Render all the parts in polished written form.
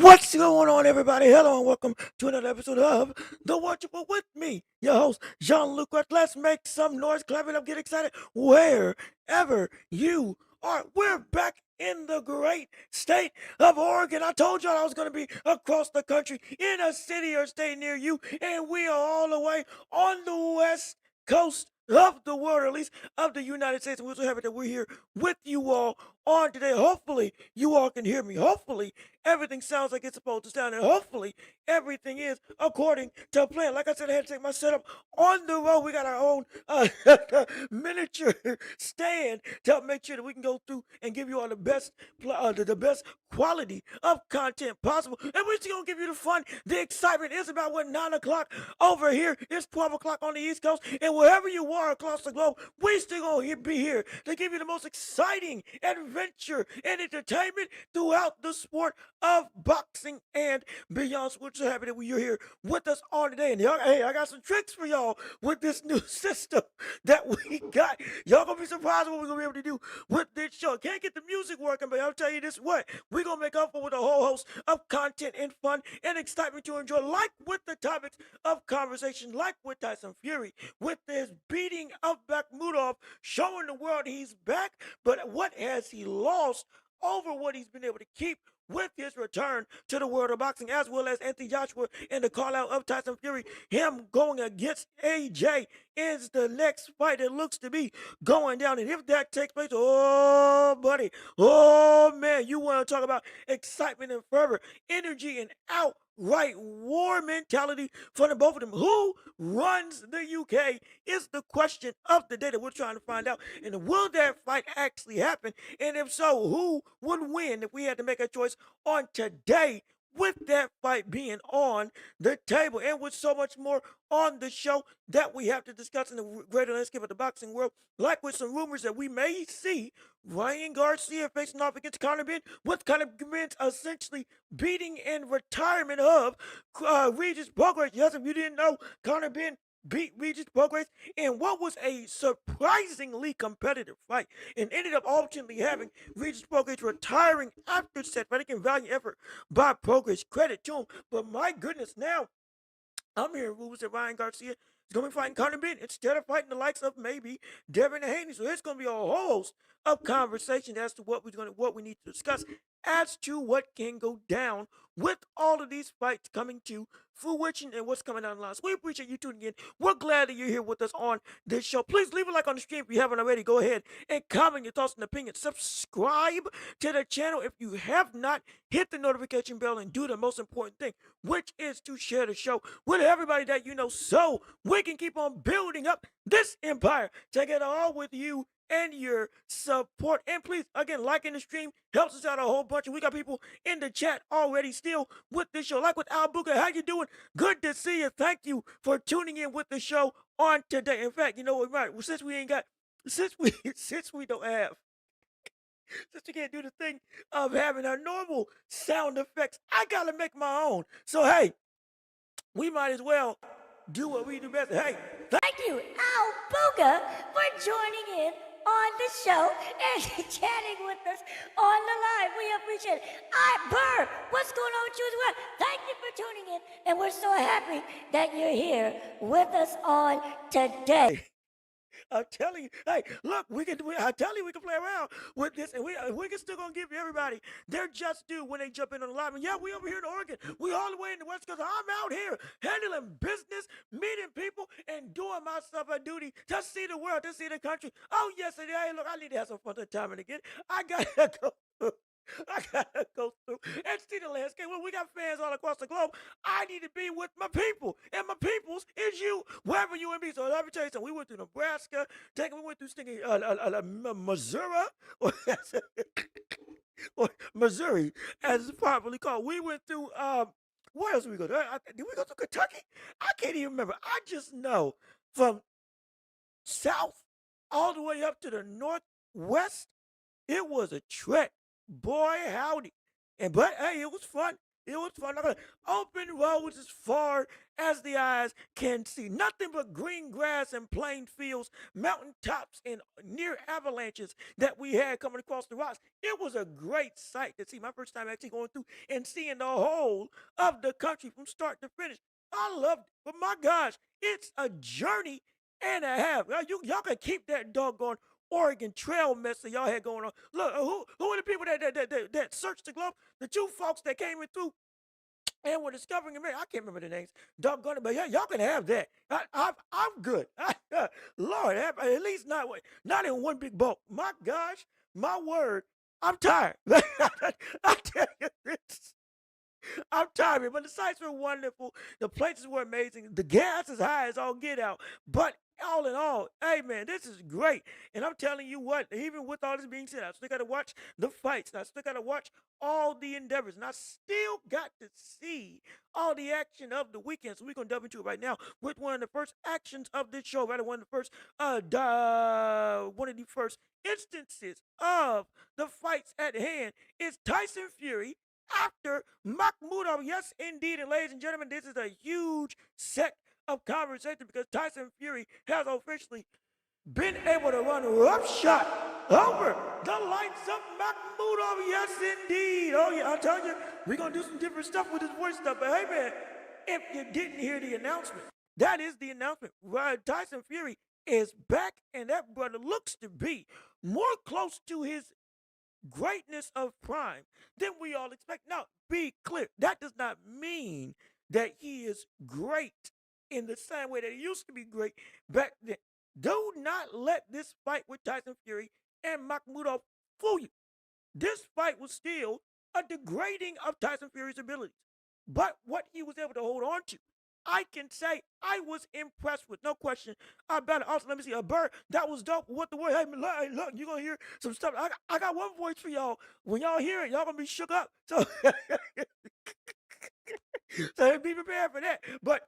What's going on, everybody? Hello and welcome to another episode of The Watchable with me, your host, Jean-Luc. Let's make some noise, clap it up, get excited wherever you are. We're back in the great state of Oregon. I told y'all I was going to be across the country in a city or state near you, and we are all the way on the west coast of the world, or at least of the United States. And we're so happy that we're here with you all on today. Hopefully, you all can hear me. Hopefully, everything sounds like it's supposed to sound, and hopefully, everything is according to plan. Like I said, I had to take my setup on the road. We got our own miniature stand to make sure that we can go through and give you all the best quality of content possible. And we're still gonna give you the fun, the excitement. It's about 9 o'clock over here. It's 12 o'clock on the East Coast, and wherever you are across the globe, we still gonna be here to give you the most exciting adventure and entertainment throughout the sport of boxing and beyond. So we're so happy that you're here with us on today. And y'all, hey, I got some tricks for y'all with this new system that we got. Y'all gonna be surprised what we're gonna be able to do with this show. Can't get the music working, but I'll tell you this what we're gonna make up for with a whole host of content and fun and excitement to enjoy, like with the topics of conversation, like with Tyson Fury, with his beating of Makhmudov, showing the world he's back, but what has he lost over what he's been able to keep with his return to the world of boxing, as well as Anthony Joshua and the call out of Tyson Fury. Him going against AJ is the next fight that looks to be going down. And if that takes place, oh, buddy, oh, man, you want to talk about excitement and fervor, energy and outright war mentality from the both of them. Who runs the UK is the question of the day that we're trying to find out. And will that fight actually happen? And if so, who would win if we had to make a choice on today, with that fight being on the table, and with so much more on the show that we have to discuss in the greater landscape of the boxing world, like with some rumors that we may see Ryan Garcia facing off against Conor Ben, with Conor Ben essentially beating and retirement of Regis Prograis. Yes, if you didn't know, Conor Ben beat Regis Prograis in what was a surprisingly competitive fight, and ended up ultimately having Regis Prograis retiring after said fight. Again, valiant effort by Prograis, credit to him. But my goodness, now I'm hearing rumors that Ryan Garcia is going to be fighting Conor Ben instead of fighting the likes of maybe Devin Haney. So it's going to be a whole host of conversation as to what we need to discuss as to what can go down with all of these fights coming to fruition and what's coming down the line. So we appreciate you tuning in. We're glad that you're here with us on this show. Please leave a like on the stream if you haven't already. Go ahead and comment your thoughts and opinions. Subscribe to the channel if you have not. Hit the notification bell and do the most important thing, which is to share the show with everybody that you know, so we can keep on building up this empire together, all with you and your support. And please, again, liking the stream helps us out a whole bunch. And we got people in the chat already still with this show. Like with Albuka, how you doing? Good to see you. Thank you for tuning in with the show on today. In fact, you know what, right? Well, since we don't have, since we can't do the thing of having our normal sound effects, I gotta make my own. So hey, we might as well do what we do best. Hey, thank you, Albuka, for joining in on the show and chatting with us on the live. We appreciate it. Burr, what's going on with you as well? Thank you for tuning in, and we're so happy that you're here with us on today. I'm telling you, hey, look, I tell you, we can play around with this, and we can still gonna give everybody their just due when they jump in on the live. And yeah, we over here in Oregon, we all the way in the West Coast. I'm out here handling business, meeting people, and doing my stuff on duty to see the world, to see the country. Oh yes, and hey, look, I need to have some fun time and again. I gotta go. I gotta go through and see the landscape. Well, we got fans all across the globe. I need to be with my people, and my peoples is you, wherever you and me. So let me tell you something. We went through Nebraska, we went through stinking Missouri, or Missouri, as it's properly called. We went through where else did we go? Did we go to Kentucky? I can't even remember. I just know from south all the way up to the northwest, it was a trek. Boy, howdy. But hey, it was fun. It was fun. Open roads as far as the eyes can see. Nothing but green grass and plain fields, mountain tops, and near avalanches that we had coming across the rocks. It was a great sight to see. My first time actually going through and seeing the whole of the country from start to finish. I loved it. But my gosh, it's a journey and a half. Y'all can keep that doggone Oregon Trail mess that y'all had going on. Look, who are the people that searched the globe? The two folks that came in through and were discovering America. I can't remember the names. Doggone it, but yeah, y'all can have that. I'm good. Lord, at least not in one big bulk. My gosh, my word, I'm tired. I tell you this. I'm tired, but the sights were wonderful. The places were amazing. The gas is high as all get out. But all in all, hey man, this is great. And I'm telling you what, even with all this being said, I still got to watch the fights. And I still got to watch all the endeavors. And I still got to see all the action of the weekend. So we're going to delve into it right now with one of the first actions of this show, rather one of the first instances of the fights at hand is Tyson Fury after Makhmudov. Yes, indeed. And ladies and gentlemen, this is a huge set of conversation because Tyson Fury has officially been able to run roughshod over the likes of Makhmudov. Yes, indeed. Oh, yeah, I tell you, we're going to do some different stuff with this voice stuff. But hey, man, if you didn't hear the announcement, that is the announcement. Tyson Fury is back, and that brother looks to be more close to his greatness of prime than we all expect. Now, be clear, that does not mean that he is great in the same way that he used to be great back then. Do not let this fight with Tyson Fury and Makhmudov fool you. This fight was still a degrading of Tyson Fury's abilities. But what he was able to hold on to, I can say I was impressed with, no question about it. Also, let me see, Bird, that was dope. What the word? Hey, look, you're going to hear some stuff. I got one voice for y'all. When y'all hear it, y'all going to be shook up. So, so be prepared for that. But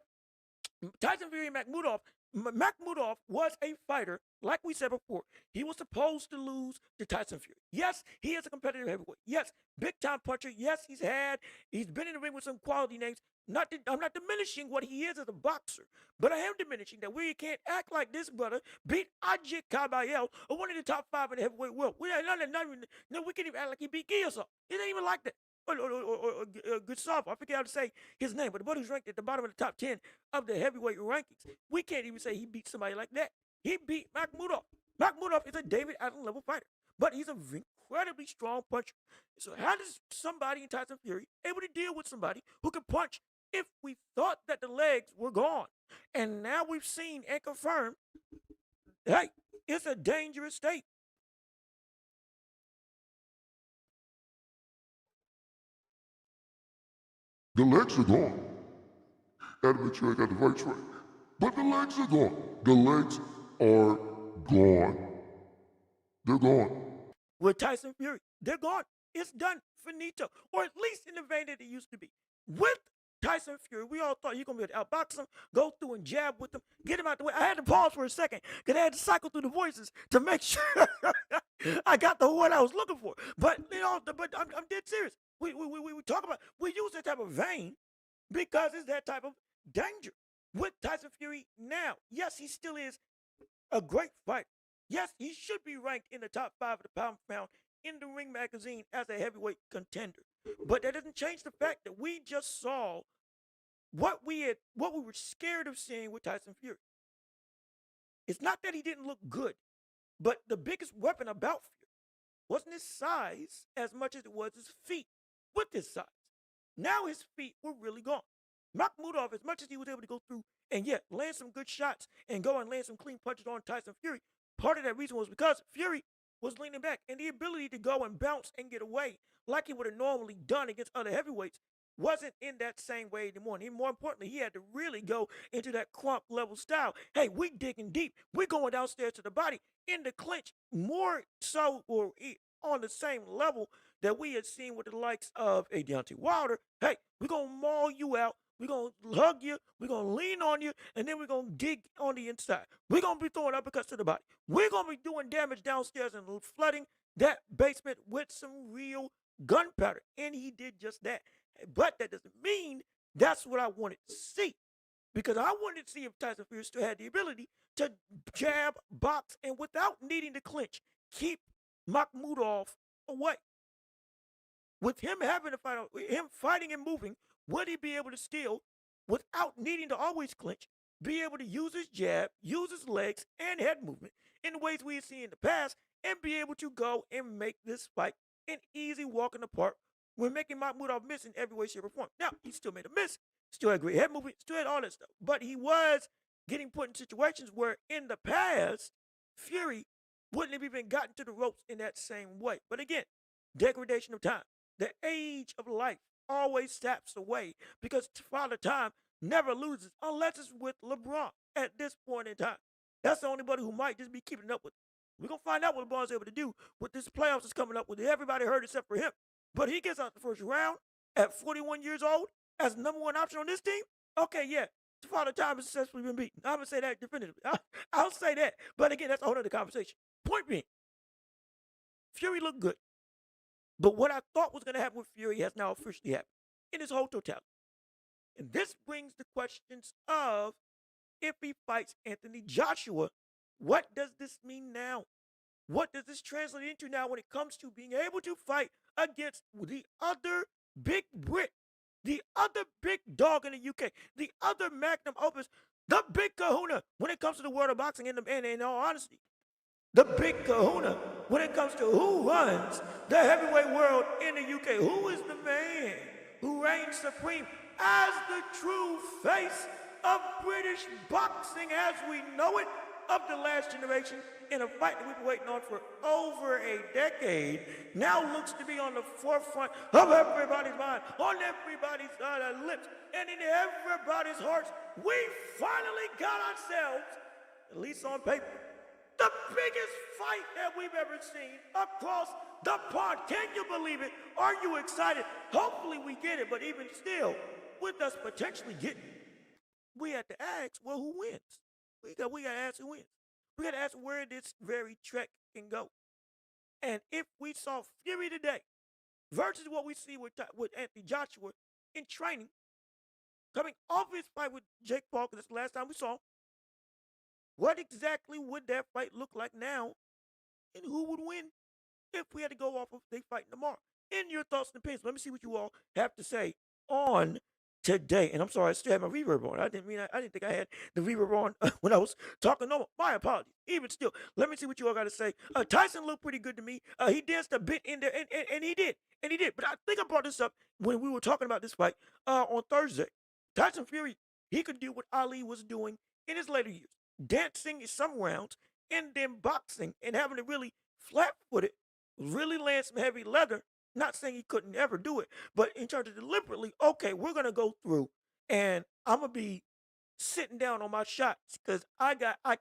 Tyson Fury and Makhmudov was a fighter, like we said before. He was supposed to lose to Tyson Fury. Yes, he is a competitive heavyweight. Yes, big time puncher. Yes, he's been in the ring with some quality names. I'm not diminishing what he is as a boxer, but I am diminishing that we can't act like this brother beat Ajit Kabayel, or one of the top 5 in the heavyweight world. We can't even act like he beat Gilson. It ain't even like that. Or good soft. I forget how to say his name, but the buddy's ranked at the bottom of the top 10 of the heavyweight rankings. We can't even say he beat somebody like that. He beat Makhmudov. Makhmudov is a David Allen level fighter, but he's an incredibly strong puncher. So how does somebody in Tyson Fury able to deal with somebody who can punch if we thought that the legs were gone? And now we've seen and confirmed, hey, it's a dangerous state. The legs are gone. Gotta make sure I got the voice right. But the legs are gone. The legs are gone. They're gone. With Tyson Fury, they're gone. It's done. Finito. Or at least in the vein that it used to be. With Tyson Fury, we all thought you're going to be able to outbox him, go through and jab with him, get him out the way. I had to pause for a second because I had to cycle through the voices to make sure I got the one I was looking for. But, I'm dead serious. We talk about, we use that type of vein because it's that type of danger with Tyson Fury now. Yes, he still is a great fighter. Yes, he should be ranked in the top 5 of the pound for pound in the Ring magazine as a heavyweight contender. But that doesn't change the fact that we just saw what we were scared of seeing with Tyson Fury. It's not that he didn't look good, but the biggest weapon about Fury wasn't his size as much as it was his feet with his size. Now his feet were really gone. Makhmudov, as much as he was able to go through and yet land some good shots and go and land some clean punches on Tyson Fury, part of that reason was because Fury was leaning back, and the ability to go and bounce and get away like he would have normally done against other heavyweights wasn't in that same way anymore. And even more importantly, he had to really go into that crunk level style. Hey, we digging deep. We're going downstairs to the body in the clinch, more so or on the same level that we had seen with the likes of a Deontay Wilder. Hey, we're going to maul you out. We're going to hug you. We're going to lean on you. And then we're going to dig on the inside. We're going to be throwing uppercuts to the body. We're going to be doing damage downstairs and flooding that basement with some real gunpowder. And he did just that. But that doesn't mean that's what I wanted to see. Because I wanted to see if Tyson Fury still had the ability to jab, box, and without needing to clinch, keep Makhmudov away. With him having to fight, him fighting and moving, would he be able to still, without needing to always clinch, be able to use his jab, use his legs and head movement in the ways we had seen in the past, and be able to go and make this fight an easy walk in the park when making Makhmudov miss in every way, shape, or form? Now, he still made a miss, still had great head movement, still had all that stuff, but he was getting put in situations where in the past, Fury wouldn't have even gotten to the ropes in that same way. But again, degradation of time. The age of life always saps away because Father Time never loses unless it's with LeBron at this point in time. That's the only buddy who might just be keeping up with. We're going to find out what LeBron's able to do with this playoffs that's coming up with everybody hurt except for him. But he gets out the first round at 41 years old as the number one option on this team. Okay, yeah, Father Time has successfully been beaten. I'm going to say that definitively. I'll say that. But again, that's a whole other conversation. Point being, Fury looked good. But what I thought was going to happen with Fury has now officially happened in its whole totality. And this brings the questions of if he fights Anthony Joshua, what does this mean now? What does this translate into now when it comes to being able to fight against the other big Brit, the other big dog in the UK, the other magnum opus, the big kahuna when it comes to the world of boxing in all honesty? The big kahuna when it comes to who runs the heavyweight world in the UK. Who is the man who reigns supreme as the true face of British boxing as we know it of the last generation in a fight that we've been waiting on for over a decade, now looks to be on the forefront of everybody's mind, on everybody's lips, and in everybody's hearts. We finally got ourselves, at least on paper, the biggest fight that we've ever seen across the pond. Can you believe it? Are you excited? Hopefully we get it, but even still, with us potentially getting it, we had to ask, well, who wins? We got to ask who wins. We got to ask where this very trek can go. And if we saw Fury today versus what we see with Anthony Joshua in training, coming off his fight with Jake Paul, because that's the last time we saw him, what exactly would that fight look like now? And who would win if we had to go off of they fight tomorrow? In your thoughts and opinions, let me see what you all have to say on today. And I'm sorry, I still have my reverb on. I didn't think I had the reverb on when I was talking normal. My apologies. Even still, let me see what you all got to say. Tyson looked pretty good to me. He danced a bit in there, and he did. And he did. But I think I brought this up when we were talking about this fight on Thursday. Tyson Fury, he could do what Ali was doing in his later years. Dancing some rounds and then boxing and having to really flat-footed, really land some heavy leather. Not saying he couldn't ever do it, but in terms of deliberately, okay, we're going to go through and I'm going to be sitting down on my shots because I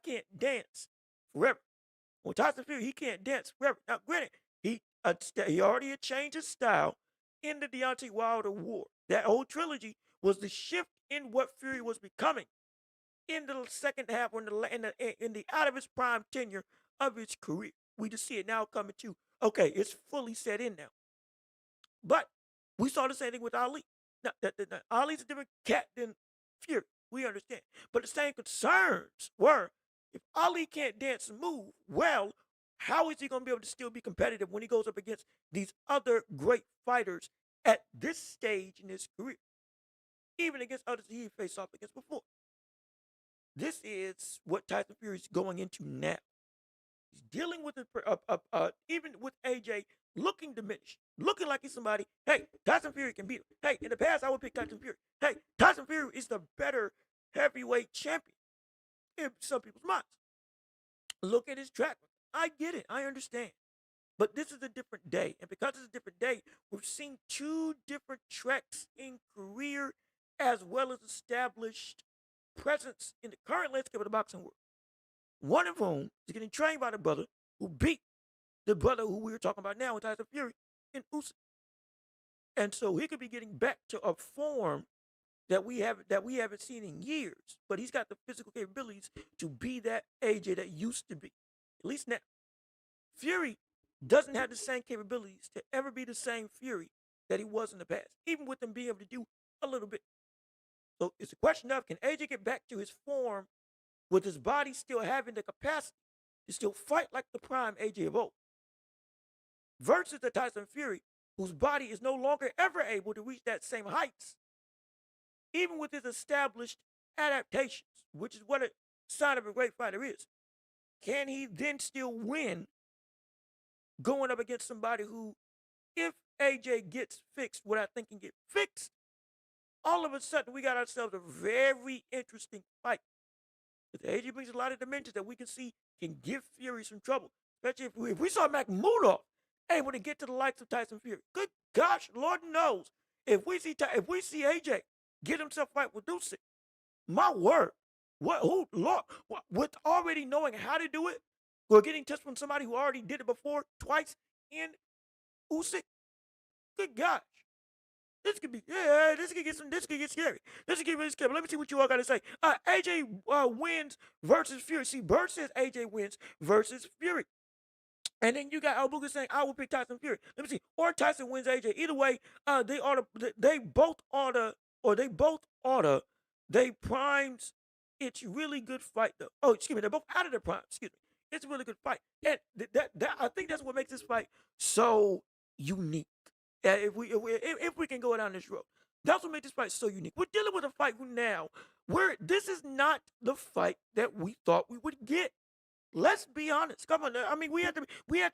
can't dance forever. Well, Tyson Fury, he can't dance forever. Now, granted, he already had changed his style in the Deontay Wilder war. That whole trilogy was the shift in what Fury was becoming in the second half, in the out of his prime tenure of his career. We just see it now coming to, okay, it's fully set in now. But we saw the same thing with Ali. Now, Ali's a different cat than Fury. We understand. But the same concerns were If Ali can't dance and move, well, how is he going to be able to still be competitive when he goes up against these other great fighters at this stage in his career? Even against others he faced off against before. This is what Tyson Fury is going into now. He's dealing with even with AJ looking diminished, looking like he's somebody. Hey, Tyson Fury can beat him. Hey, in the past I would pick Tyson Fury. Hey, Tyson Fury is the better heavyweight champion in some people's minds. Look at his track. I get it. I understand. But this is a different day. And because it's a different day, we've seen two different tracks in career as well as established presence in the current landscape of the boxing world. One of whom is getting trained by the brother who beat the brother who we were talking about now, Tyson Fury, in Usyk. And so he could be getting back to a form that we haven't seen in years. But he's got the physical capabilities to be that AJ that used to be. At least now. Fury doesn't have the same capabilities to ever be the same Fury that he was in the past, even with him being able to do a little bit. So it's a question of, can AJ get back to his form with his body still having the capacity to still fight like the prime AJ of old, versus the Tyson Fury whose body is no longer ever able to reach that same heights, even with his established adaptations, which is what a sign of a great fighter is. Can he then still win going up against somebody who, if AJ gets fixed what I think can get fixed, all of a sudden we got ourselves a very interesting fight. Because AJ brings a lot of dimensions that we can see can give Fury some trouble. Especially if we saw Makhmudov able to get to the likes of Tyson Fury. Good gosh, Lord knows. If we see AJ get himself fight with Usyk, my word, with already knowing how to do it, or getting touched from somebody who already did it before twice in Usyk, good gosh. This could be, this could get scary. This could get really scary. But let me see what you all got to say. AJ wins versus Fury. See, Bert says AJ wins versus Fury. And then you got Albuquerque saying, I will pick Tyson Fury. Let me see. Or Tyson wins AJ. Either way, they primes. It's really good fight, though. Oh, excuse me. They're both out of their prime. Excuse me. It's a really good fight. And I think that's what makes this fight so unique. If we can go down this road, that's what makes this fight so unique. We're dealing with a fight now where this is not the fight that we thought we would get. Let's be honest. Come on, I mean, we had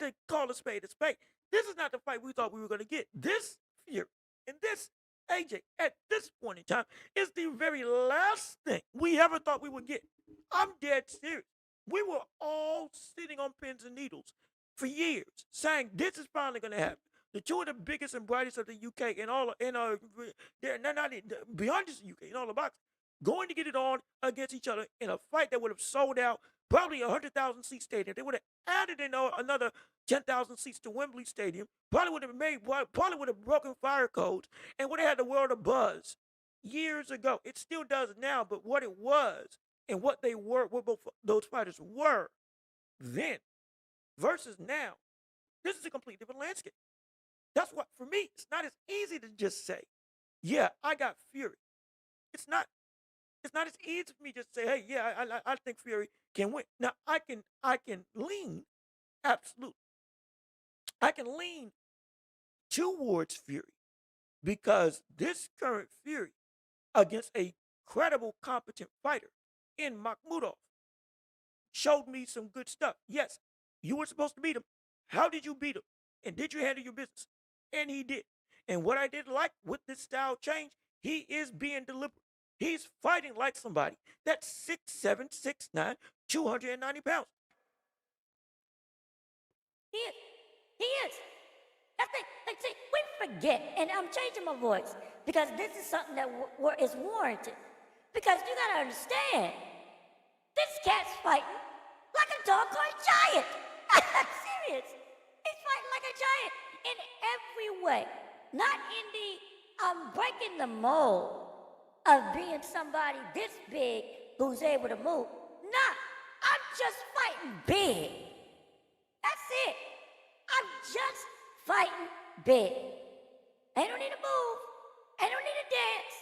to call a spade a spade. This is not the fight we thought we were going to get. This Fury and this AJ at this point in time is the very last thing we ever thought we would get. I'm dead serious. We were all sitting on pins and needles for years, saying this is finally going to happen. The two of the biggest and brightest of the UK and they're not beyond just the UK in all the boxing, going to get it on against each other in a fight that would have sold out probably 100,000 seat stadium. They would have added in another 10,000 seats to Wembley Stadium. Probably would have broken fire codes and would have had the world a buzz years ago. It still does now, but what it was and what they were, what both those fighters were then versus now, this is a completely different landscape. That's what, for me, it's not as easy to just say, yeah, I got Fury. It's not as easy for me to just say, hey, yeah, I think Fury can win. Now, I can lean, absolutely. I can lean towards Fury because this current Fury against a credible, competent fighter in Makhmudov showed me some good stuff. Yes, you were supposed to beat him. How did you beat him? And did you handle your business? And he did. And what I did like with this style change, he is being deliberate. He's fighting like somebody that's 6'7", 6'9", 290 pounds. He is. I think, see, we forget, and I'm changing my voice because this is something that is warranted. Because you gotta understand, this cat's fighting like a doggone giant. I'm serious. He's fighting like a giant in every way. Not in the breaking the mold of being somebody this big who's able to move. Nah, I'm just fighting big. That's it. I'm just fighting big. I don't need to move. I don't need to dance.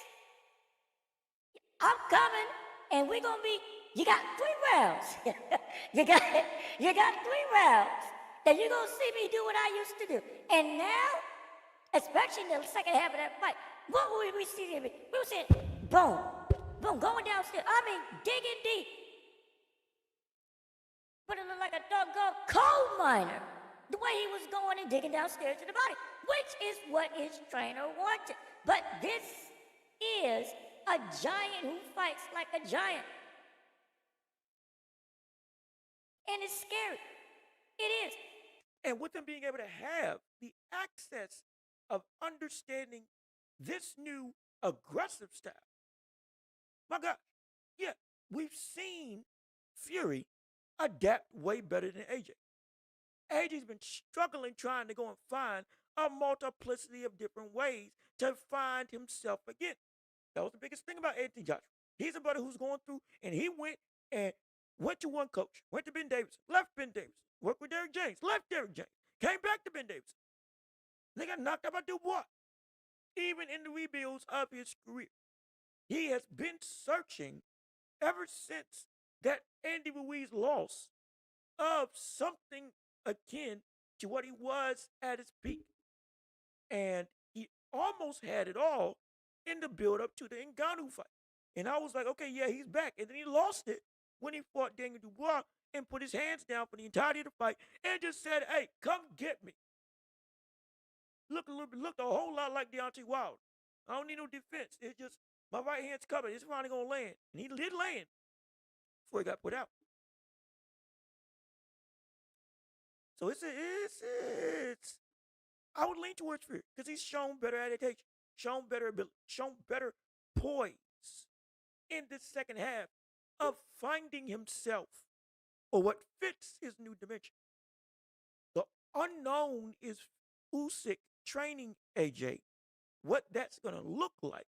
I'm coming. and we're gonna be. You got 3 rounds. you got 3 rounds that you're gonna see me do what I used to do. And now, especially in the second half of that fight, what will we see? We were seeing boom, boom, going downstairs. I mean, digging deep. But it looked like a doggone coal miner. The way he was going and digging downstairs to the body, which is what his trainer wanted. But this is a giant who fights like a giant. And it's scary. It is. And with them being able to have the access of understanding this new aggressive style, my God, yeah, we've seen Fury adapt way better than AJ. AJ's been struggling trying to go and find a multiplicity of different ways to find himself again. That was the biggest thing about Anthony Joshua. He's a brother who's going through, and he went to one coach, went to Ben Davis, left Ben Davis, worked with Derrick James, left Derrick James, came back to Ben Davis. They got knocked out by Dubois. Even in the rebuilds of his career, he has been searching ever since that Andy Ruiz loss of something akin to what he was at his peak. And he almost had it all in the build-up to the Ngannou fight. And I was like, okay, yeah, he's back. And then he lost it when he fought Daniel Dubois and put his hands down for the entirety of the fight and just said, hey, come get me. Looked a whole lot like Deontay Wilder. I don't need no defense. It's just my right hand's covered. It's finally gonna land. And he did land before he got put out. So it's I would lean towards Fury because he's shown better adaptation, shown better ability, shown better poise in this second half of finding himself or what fits his new dimension. The unknown is Usyk training AJ, what that's going to look like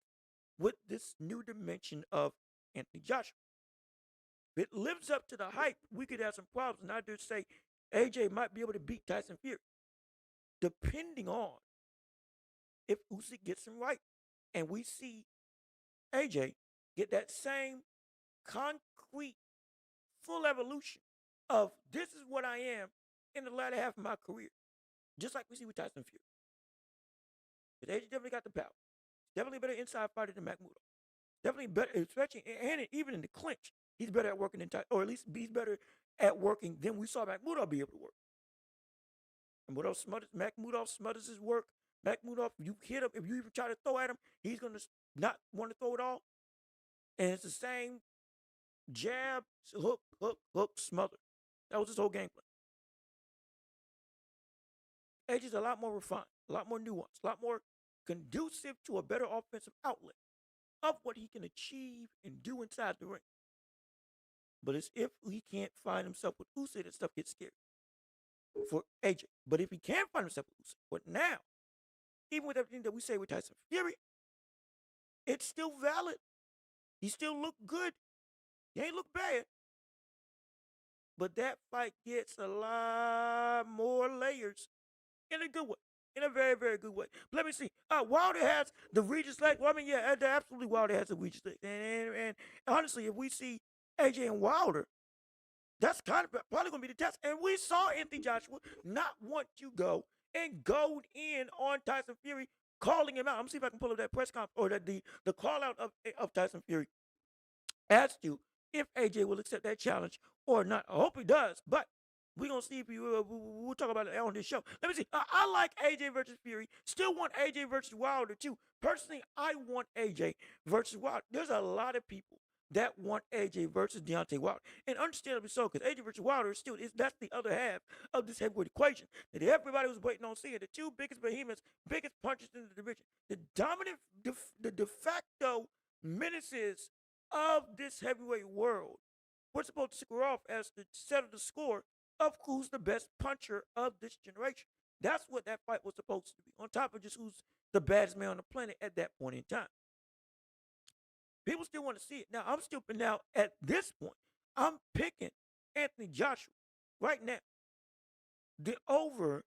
with this new dimension of Anthony Joshua. If it lives up to the hype, we could have some problems. And I just say AJ might be able to beat Tyson Fury, depending on if Usyk gets him right. And we see AJ get that same concrete, full evolution of this is what I am in the latter half of my career. Just like we see with Tyson Fury. Because AJ definitely got the power. Definitely a better inside fighter than Makhmudov. Definitely better, especially, and even in the clinch, he's better at working than Tyson, or at least he's better at working than we saw Makhmudov be able to work. And Makhmudov smothers his work. Makhmudov, if you hit him, if you even try to throw at him, he's going to not want to throw it all. And it's the same jab, hook, smother. That was his whole game plan. AJ's a lot more refined, a lot more nuanced, a lot more conducive to a better offensive outlet of what he can achieve and do inside the ring. But it's if he can't find himself with Usyk that stuff gets scary for AJ. But if he can find himself with Usyk, but now, even with everything that we say with Tyson Fury, it's still valid. He still looked good. He ain't look bad. But that fight gets a lot more layers in a good way. In a very, very good way. But let me see. Wilder has the Regis leg. Well, I mean, yeah, absolutely Wilder has the Regis leg. And honestly, if we see AJ and Wilder, that's kind of probably going to be the test. And we saw Anthony Joshua not want to go and goad in on Tyson Fury, calling him out. I'm going to see if I can pull up that press conference or the call out of Tyson Fury as to if AJ will accept that challenge or not. I hope he does, but we're going to see if we'll talk about it on this show. Let me see. I like AJ versus Fury. Still want AJ versus Wilder, too. Personally, I want AJ versus Wilder. There's a lot of people that want AJ versus Deontay Wilder. And understandably so, because AJ versus Wilder that's the other half of this heavyweight equation that everybody was waiting on seeing. The two biggest behemoths, biggest punches in the division. The dominant, the de facto menaces of this heavyweight world. We're supposed to score off as the set of the score of who's the best puncher of this generation. That's what that fight was supposed to be, on top of just who's the baddest man on the planet at that point in time. People still want to see it. Now at this point, I'm picking Anthony Joshua right now. The over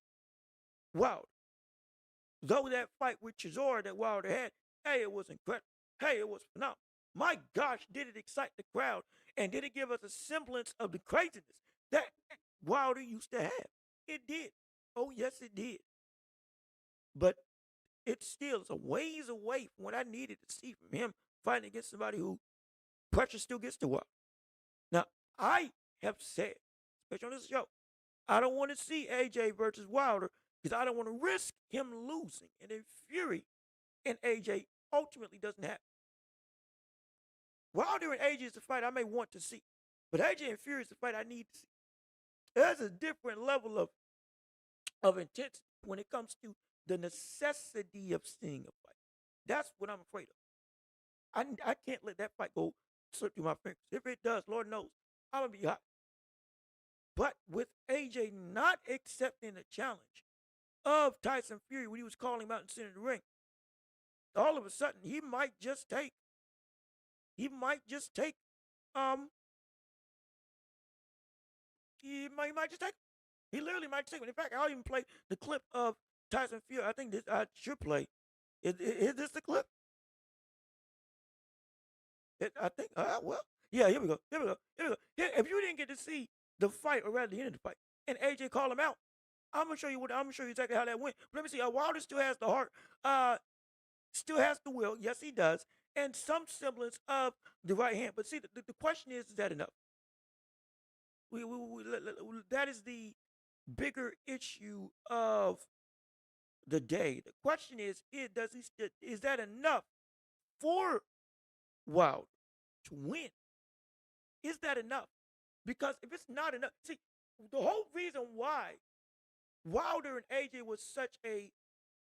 Wilder. Though that fight with Chisora that Wilder had, hey, it was incredible. Hey, it was phenomenal. My gosh, did it excite the crowd and did it give us a semblance of the craziness that Wilder used to have? It did. Oh, yes, it did. But it still is a ways away from what I needed to see from him fighting against somebody who pressure still gets to Wilder. Now, I have said, especially on this show, I don't want to see AJ versus Wilder because I don't want to risk him losing. And then Fury and AJ ultimately doesn't happen. Wilder and AJ is the fight I may want to see, but AJ and Fury is the fight I need to see. There's a different level of intensity when it comes to the necessity of seeing a fight. That's what I'm afraid of. I can't let that fight go slip through my fingers. If it does, Lord knows, I'm going to be hot. But with AJ not accepting the challenge of Tyson Fury when he was calling him out and sitting in the ring, all of a sudden he might just take he might just take he literally might take it. In fact, I'll even play the clip of Tyson Fury. I think this I should play. Is this the clip? I think well, yeah, here we go. Here we go. Here we go. Here, if you didn't get to see the fight or rather the end of the fight and AJ call him out, I'm gonna show you exactly how that went. But let me see. Wilder still has the heart, still has the will. Yes, he does, and some semblance of the right hand. But see, the question is that enough? That is the bigger issue of the day. The question is is that enough for Wilder to win? Is that enough? Because if it's not enough, see, the whole reason why Wilder and AJ was such a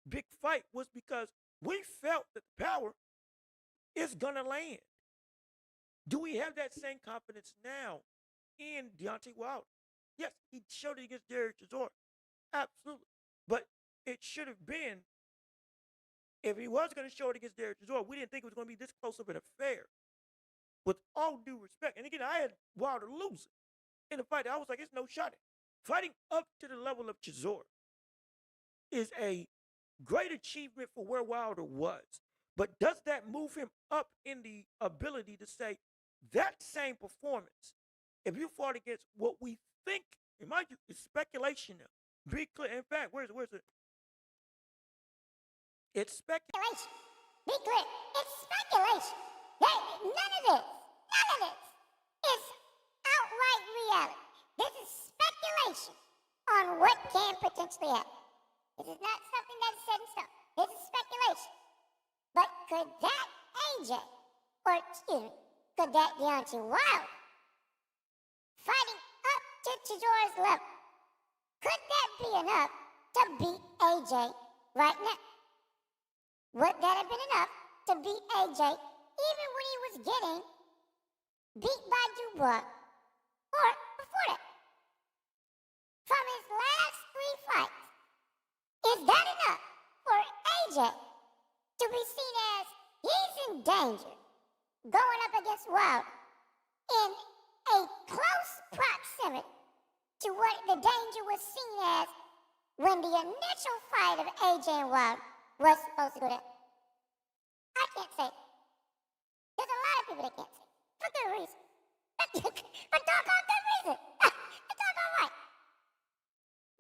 big fight was because we felt that the power is gonna land. Do we have that same confidence now in Deontay Wilder? Yes, he showed it against Derek Chisora. Absolutely. But it should have been, if he was going to show it against Derek Chisora, we didn't think it was going to be this close of an affair. With all due respect. And again, I had Wilder losing in the fight. I was like, it's no shot. Fighting up to the level of Chisora is a great achievement for where Wilder was. But does that move him up in the ability to say that same performance, if you fought against what we think, and mind you, it's speculation now. Be clear. In fact, where's it? It's speculation. Be clear, it's speculation. None of this is outright reality. This is speculation on what can potentially happen. This is not something that is set in stone. This is speculation. But could that AJ, or excuse me, could that Deontay Wilder fighting up to Chisora's level, could that be enough to beat AJ right now? Would that have been enough to beat AJ even when he was getting beat by Dubois or before that? From his last 3 fights, is that enough for AJ to be seen as he's in danger going up against Wilder in a close proximity to what the danger was seen as when the initial fight of AJ and Wilder was supposed to go down? I can't say that. There's a lot of people that can't say it. For good reason. For doggone good reason. For doggone right.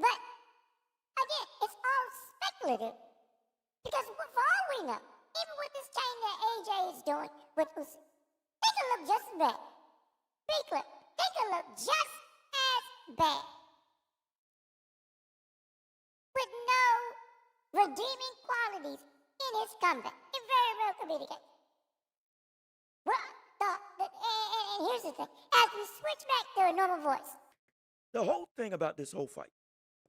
But, again, it's all speculative. Because for all we know, even with this chain that AJ is doing with Usyk, they can look just as bad. Be clear. They can look just as bad. With no redeeming qualities in his comeback. It very well could be the case. Well, and here's the thing. As we switch back to a normal voice. The whole thing about this whole fight,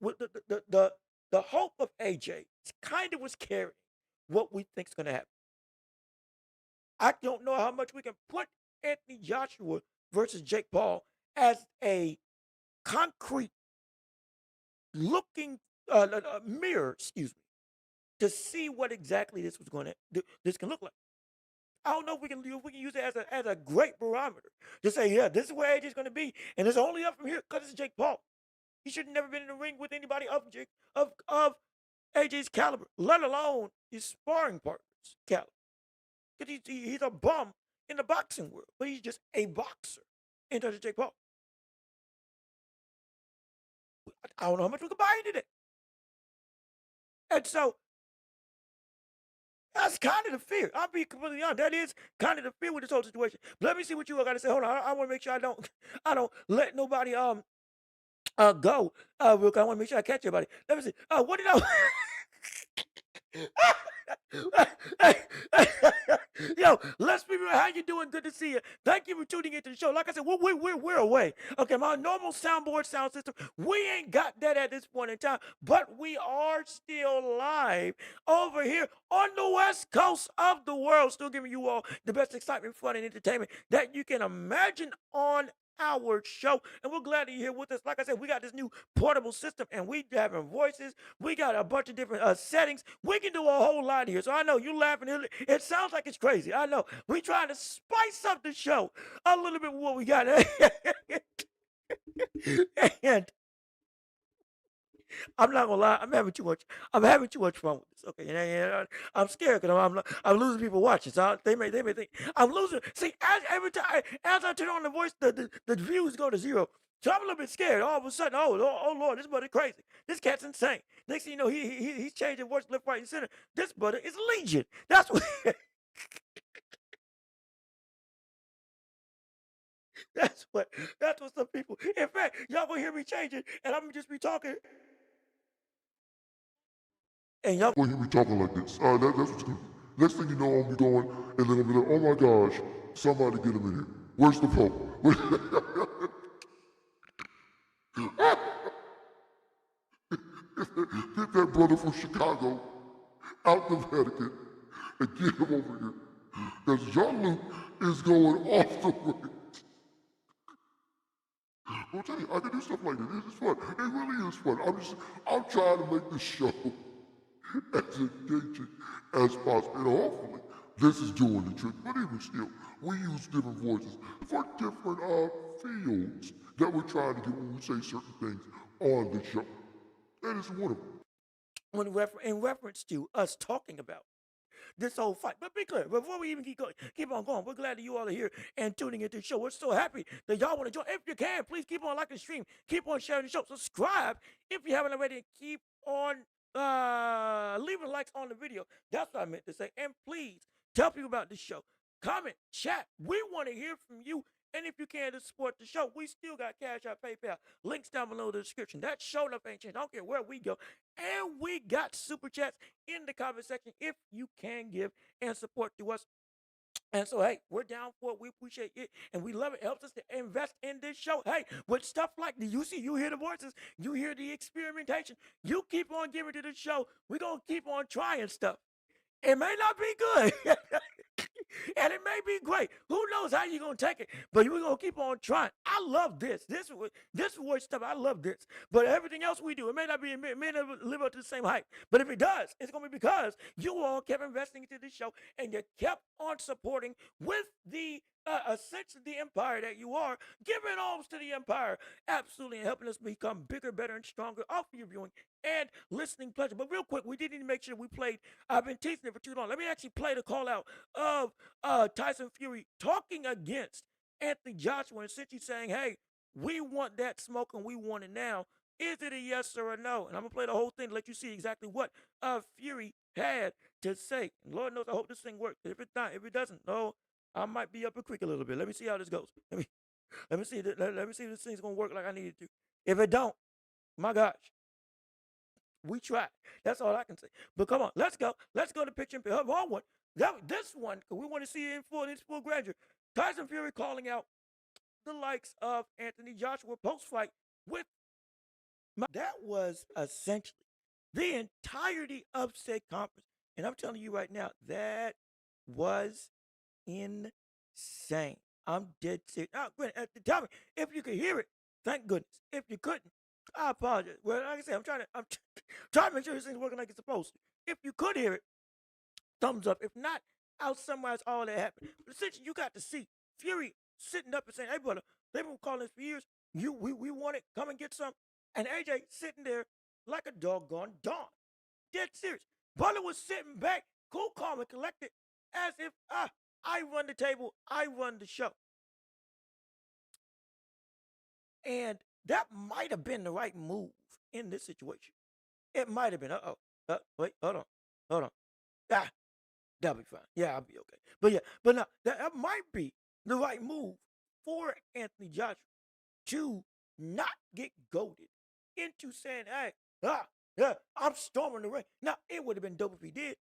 the hope of AJ kind of was carrying what we think is going to happen. I don't know how much we can put Anthony Joshua versus Jake Paul as a concrete looking mirror, to see what exactly this can look like. I don't know if we can use it as a great barometer to say, yeah, this is where AJ's going to be, and it's only up from here because it's Jake Paul. He should have never been in the ring with anybody of AJ's caliber, let alone his sparring partners' caliber. Because he's a bum in the boxing world, but he's just a boxer in terms of Jake Paul. I don't know how much we can buy into that. And so that's kind of the fear. I'll be completely honest. That is kind of the fear with this whole situation. But let me see what you got to say. Hold on. I want to make sure I don't let nobody go. Real quick. I want to make sure I catch everybody. Let me see. What did I? Yo, let's be real. How you doing? Good to see you. Thank you for tuning into the show. Like I said, we're away. Okay, my normal soundboard sound system, we ain't got that at this point in time, but we are still live over here on the west coast of the world, still giving you all the best excitement, fun, and entertainment that you can imagine on our show. And we're glad that you're here with us. Like I said, we got this new portable system and we having voices. We got a bunch of different settings. We can do a whole lot here. So I know you laughing. It sounds like it's crazy. I know. We trying to spice up the show a little bit with what we got. And I'm not gonna lie, I'm having too much fun with this. Okay, and I'm scared because I'm losing people watching. So they may think I'm losing. See, every time as I turn on the voice, the views go to zero. So I'm a little bit scared. All of a sudden, oh Lord, this brother crazy. This cat's insane. Next thing you know, he's changing voice left, right, and center. This brother is Legion. That's what. That's what some people. In fact, y'all gonna hear me changing, and I'm gonna just be talking. And y'all Well, hear me talking like this. That's what's good. Next thing you know, I'll be going, and then I'll be like, oh my gosh, somebody get him in here. Where's the Pope? Get that brother from Chicago out the Vatican and get him over here. Because Jean-Luc is going off the way. I'll tell you, I can do stuff like this. It's fun. It really is fun. I'm trying to make this show as engaging as possible. And hopefully, this is doing the trick. But even still, we use different voices for different fields that we're trying to get when we say certain things on the show. That is wonderful. in reference to us talking about this whole fight. But be clear, before we even keep on going, we're glad that you all are here and tuning into the show. We're so happy that y'all want to join. If you can, please keep on liking the stream, keep on sharing the show, subscribe if you haven't already, and keep on leaving likes on the video. That's what I meant to say. And please tell people about the show. Comment, chat. We want to hear from you. And if you can to support the show, we still got Cash App, PayPal, links down below in the description. That show enough ain't changed. I don't care where we go. And we got super chats in the comment section if you can give and support to us. And so, hey, we're down for it. We appreciate it. And we love it. It helps us to invest in this show. Hey, with stuff like the you see, you hear the voices, you hear the experimentation. You keep on giving to the show. We're going to keep on trying stuff. It may not be good. And it may be great. Who knows how you're going to take it? But we're going to keep on trying. I love this. This word stuff, I love this. But everything else we do, it may not live up to the same height. But if it does, it's going to be because you all kept investing into this show and you kept on supporting with the sense of the empire that you are, giving alms to the empire, absolutely, and helping us become bigger, better, and stronger off your viewing and listening pleasure. But real quick, we did need to make sure we played. I've been teasing it for too long. Let me actually play the call out of Tyson Fury talking against Anthony Joshua, and since he's saying, hey, we want that smoke and we want it now. Is it a yes or a no? And I'm gonna play the whole thing to let you see exactly what Fury had to say. And Lord knows, I hope this thing works. If it doesn't, no, I might be up a creek a little bit. Let me see how this goes. Let me see. Let me see if this thing's gonna work like I need it to. If it don't, my gosh, we tried. That's all I can say. But come on, let's go. Let's go to picture and her one. This one, because we want to see it in its full grandeur. Tyson Fury calling out the likes of Anthony Joshua post-fight with that was essentially the entirety of said conference. And I'm telling you right now, that was insane. I'm dead serious. Now, tell me if you could hear it. Thank goodness. If you couldn't, I apologize. Well, like I said, I'm trying to make sure this thing's working like it's supposed to. If you could hear it, thumbs up. If not, I'll summarize all that happened. But essentially, you got to see Fury sitting up and saying, "Hey, brother, they've been calling us for years. We want it. Come and get some." And AJ sitting there like a doggone Don. Dead serious. Butler was sitting back, cool, calm, and collected, as if I run the table, I run the show. And that might have been the right move in this situation. It might have been. Wait, hold on. Hold on. Ah, that'll be fine. Yeah, I'll be okay. But yeah, but no, that might be the right move for Anthony Joshua to not get goaded into saying, hey, yeah, I'm storming the ring. Now, it would have been dope if he did.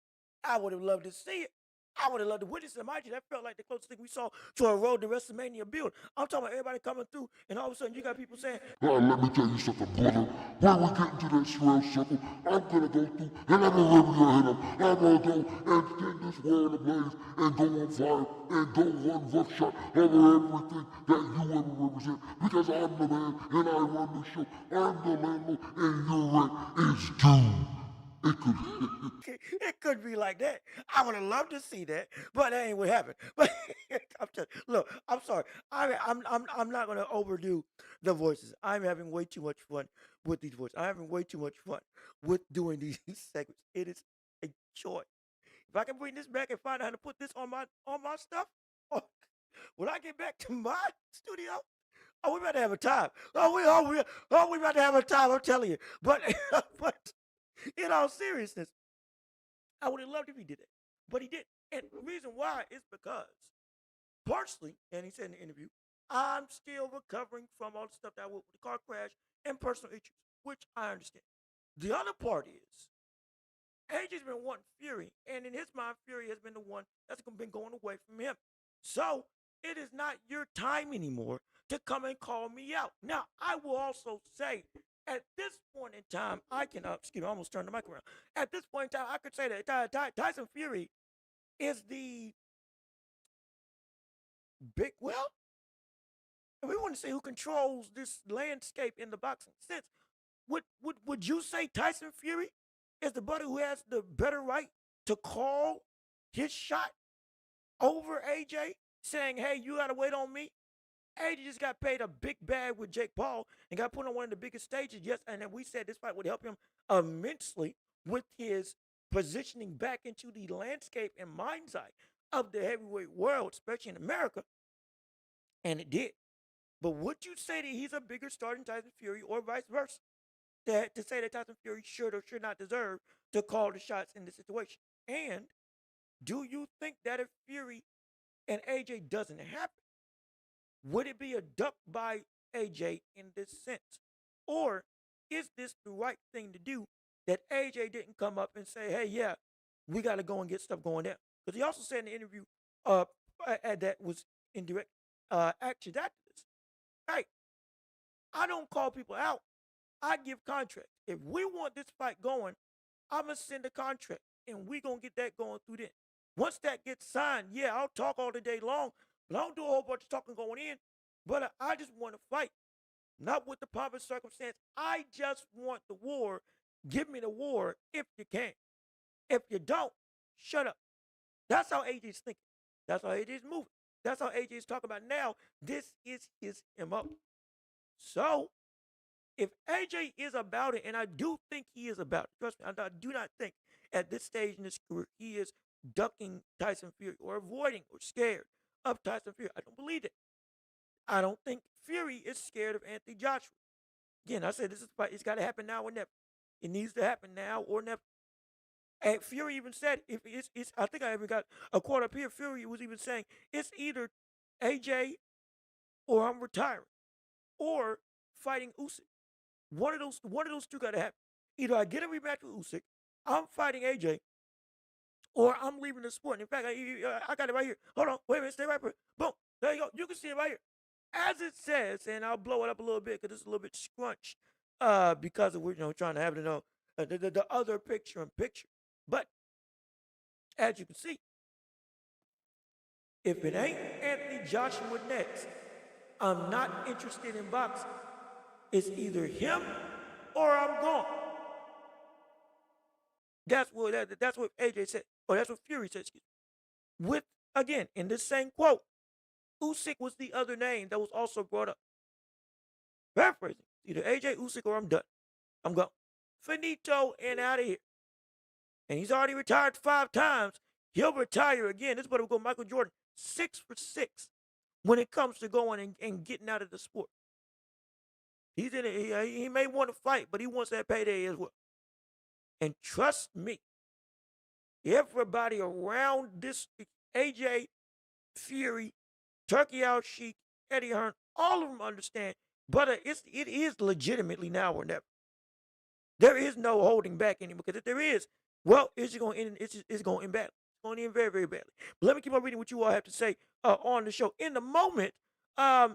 I would have loved to see it. I would have loved to witness it. Mind you, that felt like the closest thing we saw to a road to WrestleMania build. I'm talking about everybody coming through, and all of a sudden you got people saying, Let me tell you something, brother. When we get into that square circle, I'm gonna go through and I'm gonna rip your head up. I'm gonna go and set this world ablaze and go on fire and go run roughshod over everything that you ever represent. Because I'm the man and I run the show. I'm the landlord and your rent is due. It could it could be like that. I would have loved to see that, but that ain't what happened. But look, I'm sorry. I'm not gonna overdo the voices. I'm having way too much fun with these voices. I'm having way too much fun with doing these segments. It is a joy. If I can bring this back and find out how to put this on my stuff, oh, when I get back to my studio, oh, we about to have a time. We about to have a time. I'm telling you. But but in all seriousness, I would have loved if he did it, but he didn't. And the reason why is because, partially, and he said in the interview, I'm still recovering from all the stuff that I went with the car crash and personal issues, which I understand. The other part is, AJ's been wanting Fury, and in his mind, Fury has been the one that's been going away from him. So it is not your time anymore to come and call me out. Now, I will also say, at this point in time, I can, excuse me, I almost turned the mic around. At this point in time, I could say that Tyson Fury is the big, well, we want to say who controls this landscape in the boxing sense. Would you say Tyson Fury is the buddy who has the better right to call his shot over AJ, saying, hey, you got to wait on me? AJ just got paid a big bag with Jake Paul and got put on one of the biggest stages. Yes, and then we said this fight would help him immensely with his positioning back into the landscape and mind's eye of the heavyweight world, especially in America. And it did. But would you say that he's a bigger star than Tyson Fury or vice versa? To say that Tyson Fury should or should not deserve to call the shots in this situation? And do you think that if Fury and AJ doesn't happen, would it be a duck by AJ in this sense? Or is this the right thing to do that AJ didn't come up and say, hey, yeah, we got to go and get stuff going down? Because he also said in the interview that was in direct action after this, hey, I don't call people out. I give contracts. If we want this fight going, I'm going to send a contract, and we're going to get that going through then. Once that gets signed, yeah, I'll talk all the day long, but I don't do a whole bunch of talking going in. But I just want to fight, not with the pomp and circumstance. I just want the war. Give me the war if you can. If you don't, shut up. That's how AJ is thinking. That's how AJ is moving. That's how AJ is talking about now. This is his MO. So, if AJ is about it, and I do think he is about it, trust me, I do not think at this stage in his career he is ducking Tyson Fury or avoiding or scared of Tyson Fury. I don't believe it. I don't think Fury is scared of Anthony Joshua. Again, I said this is fight. It's got to happen now or never. It needs to happen now or never. And Fury even said, if it's I think I even got a quote up here. Fury was even saying it's either AJ or I'm retiring or fighting Usyk. One of those two got to happen. Either I get a rematch with Usyk, I'm fighting AJ, or I'm leaving the sport. In fact, I got it right here. Hold on, wait a minute, stay right here. Boom, there you go. You can see it right here. As it says, and I'll blow it up a little bit because it's a little bit scrunched because of we're trying to have the other picture in picture. But as you can see, if it ain't Anthony Joshua next, I'm not interested in boxing. It's either him or I'm gone. That's what AJ said, or that's what Fury said. Excuse me. With again in this same quote, Usyk was the other name that was also brought up. Paraphrasing, either AJ, Usyk, or I'm done. I'm gone. Finito and out of here. And he's already retired 5 times. He'll retire again. This brother will go Michael Jordan 6 for 6 when it comes to going and getting out of the sport. He's in it. He may want to fight, but he wants that payday as well. And trust me, everybody around this AJ, Fury, Turkey Al Sheik, Eddie Hearn, all of them understand. But it is legitimately now or never. There is no holding back anymore. Because if there is, well, it's going to end. It's going to end badly. It's going to end very, very badly. But let me keep on reading what you all have to say on the show. In the moment, I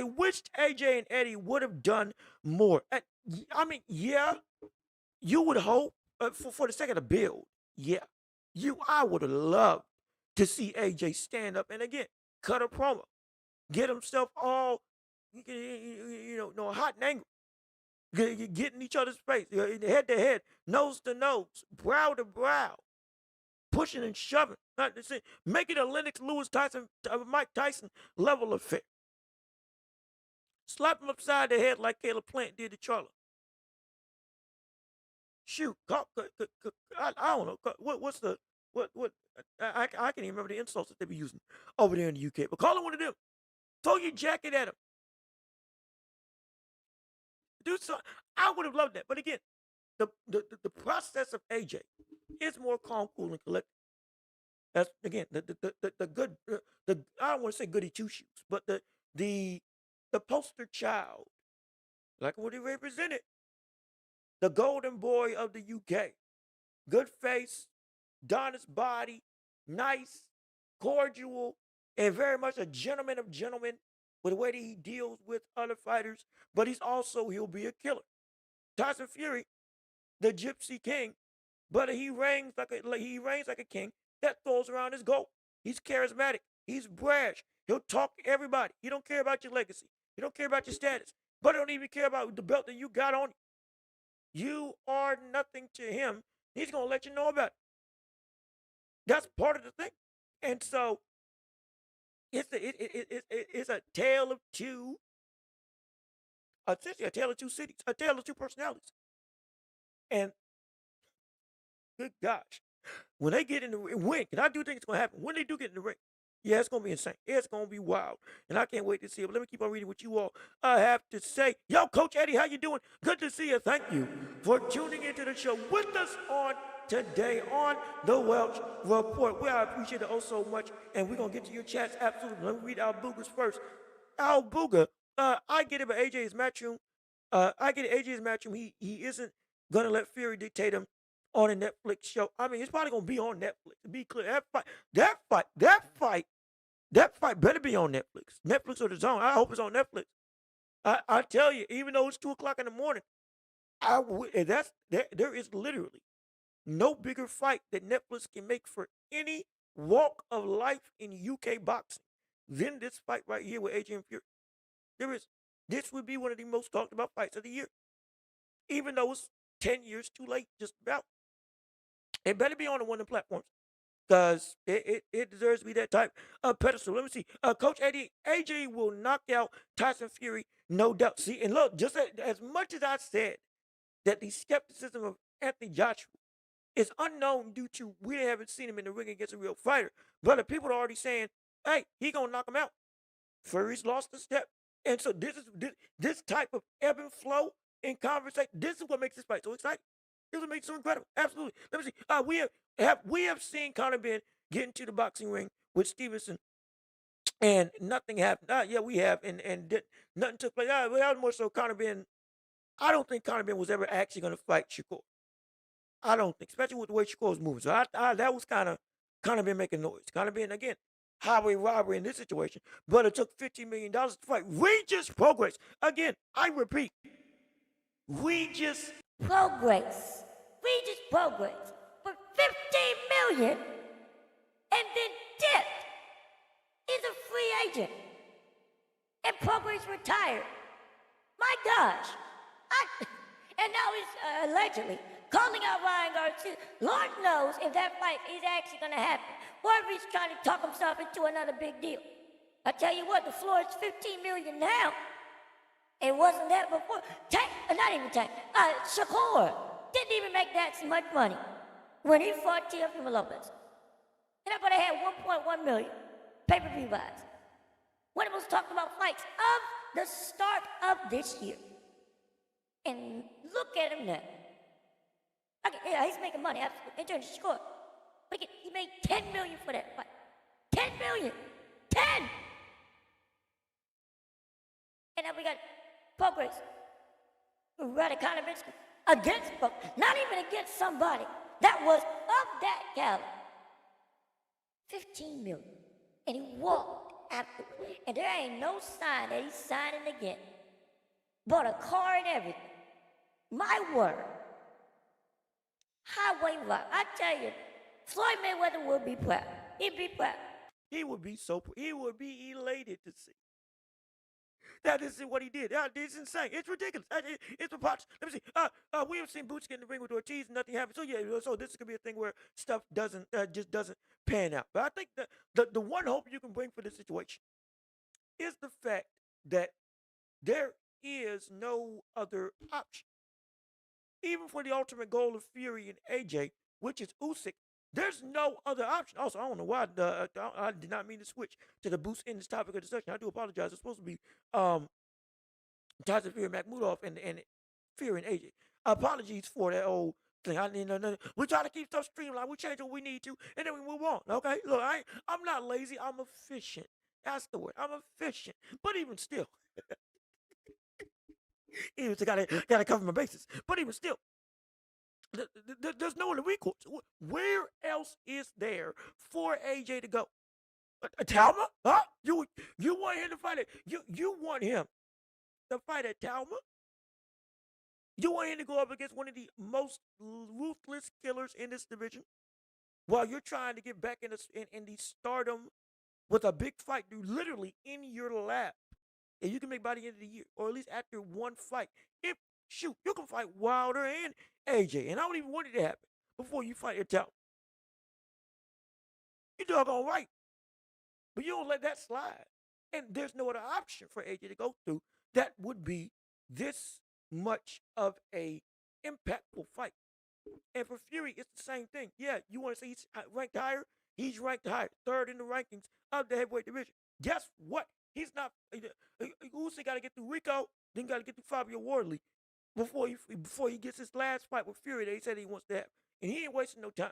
wished AJ and Eddie would have done more. I mean, yeah, you would hope for the sake of the build. Yeah, I would have loved to see AJ stand up and again cut a promo, get himself all hot and angry, get in each other's face, head to head, nose to nose, brow to brow, pushing and shoving, make it a Lennox Lewis Tyson, Mike Tyson level affair. Slap him upside the head like Caleb Plant did to Charlo. Shoot, I don't know. What's the what? I can't even remember the insults that they be using over there in the UK. But call him one of them. Throw your jacket at him. Do so. I would have loved that. But again, the process of AJ is more calm, cool, and collected. That's again the good. I don't want to say goody two shoes, but the poster child, like what he represented. The golden boy of the UK. Good face, honest body, nice, cordial, and very much a gentleman of gentlemen with the way that he deals with other fighters. But he'll be a killer. Tyson Fury, the Gypsy King, but he reigns like a king that throws around his gold. He's charismatic. He's brash. He'll talk to everybody. He don't care about your legacy. He don't care about your status. But he don't even care about the belt that you got on you. You are nothing to him. He's going to let you know about it. That's part of the thing. And so it's a tale of two, essentially a tale of two cities, a tale of two personalities. And good gosh, when they get in the ring, and I do think it's going to happen, when they do get in the ring, yeah, it's going to be insane. It's going to be wild. And I can't wait to see it. But let me keep on reading what you all have to say. Yo, Coach Eddie, how you doing? Good to see you. Thank you for tuning into the show with us on today on the Welch Report. Well, I appreciate it oh so much. And we're going to get to your chats. Absolutely. Let me read Al Booga's first. Al Booga, I get it, but AJ's matchroom. He isn't going to let Fury dictate him on a Netflix show. I mean, it's probably going to be on Netflix. To be clear, that fight better be on Netflix. Netflix or the Zone. I hope it's on Netflix. I tell you, even though it's 2:00 in the morning, there is literally no bigger fight that Netflix can make for any walk of life in UK boxing than this fight right here with AJ and Fury. This would be one of the most talked about fights of the year, even though it's 10 years too late, just about. It better be on one of the platforms because it deserves to be that type of pedestal. Let me see. Coach Eddie, AJ will knock out Tyson Fury, no doubt. See, and look, just as much as I said that the skepticism of Anthony Joshua is unknown due to we haven't seen him in the ring against a real fighter, but the people are already saying, hey, he going to knock him out. Fury's lost a step. And so this type of ebb and flow in conversation, this is what makes this fight so exciting. This is what makes it so incredible. Absolutely. Let me see. We have seen Conor Benn get into the boxing ring with Stevenson, and nothing happened. Yeah, we have, and nothing took place. Well, more so Conor Benn. I don't think Conor Benn was ever actually going to fight Shakur. I don't think, especially with the way Shakur was moving. So that was kind of Conor Benn making noise. Conor Benn again. Highway robbery in this situation, but it took $15 million to fight. Regis Prograis. Again, I repeat, Regis Prograis. Regis Prograis for $15 million and then dipped. He's a free agent. And Prograis retired. My gosh. And now he's allegedly calling out Ryan Garcia. Lord knows if that fight is actually going to happen. Or if he's trying to talk himself into another big deal. I tell you what, the floor is $15 million now. It wasn't that before. Shakur didn't even make that much money when he fought Teofimo Lopez. And everybody had $1.1 million. pay-per-view buys. One of the most talked about fights of the start of this year. And look at him now. Okay, yeah, he's making money, absolutely. In terms of score. But he made $10 million for that fight. $10 million! 10! And now we got Paul Grace, Conor Vinsky against Paul, not even against somebody that was of that caliber. $15 million. And he walked after. And there ain't no sign that he's signing again. Bought a car and everything. My word. Highway rock. I tell you, Floyd Mayweather would be proud. He'd be proud. He would be he would be elated to see. That is what he did. It's insane. It's ridiculous. It's preposterous. Let me see. We have seen Boots get in the ring with Ortiz and nothing happened. So yeah, so this is gonna be a thing where stuff just doesn't pan out. But I think the one hope you can bring for this situation is the fact that there is no other option. Even for the ultimate goal of Fury and AJ, which is Usyk, there's no other option. Also, I don't know why I did not mean to switch to the Boost in this topic of discussion. I do apologize. It's supposed to be Tyson Fury and Makhmudov and Fury and AJ. Apologies for that old thing. We try to keep stuff streamlined. We change what we need to, and then we move on. Okay, look, I'm not lazy. I'm efficient. That's the word. I'm efficient. But even still, even still gotta cover my bases. But even still, there's no other recourse. Where else is there for AJ to go? Talma? Huh? You want him to fight it? You want him to fight at Talma? You want him to go up against one of the most ruthless killers in this division, while you're trying to get back in the stardom with a big fight, dude, literally in your lap, and you can make by the end of the year, or at least after one fight. Shoot, you can fight Wilder and AJ, and I don't even want it to happen before you fight Talma. You doggone right. But you don't let that slide. And there's no other option for AJ to go through that would be this much of a impactful fight. And for Fury, it's the same thing. Yeah, you want to say he's ranked higher? He's ranked higher, third in the rankings of the heavyweight division. Guess what? He's not. Usyk got to get through Rico, then got to get through Fabio Wardley before he gets his last fight with Fury that he said he wants to have. And he ain't wasting no time.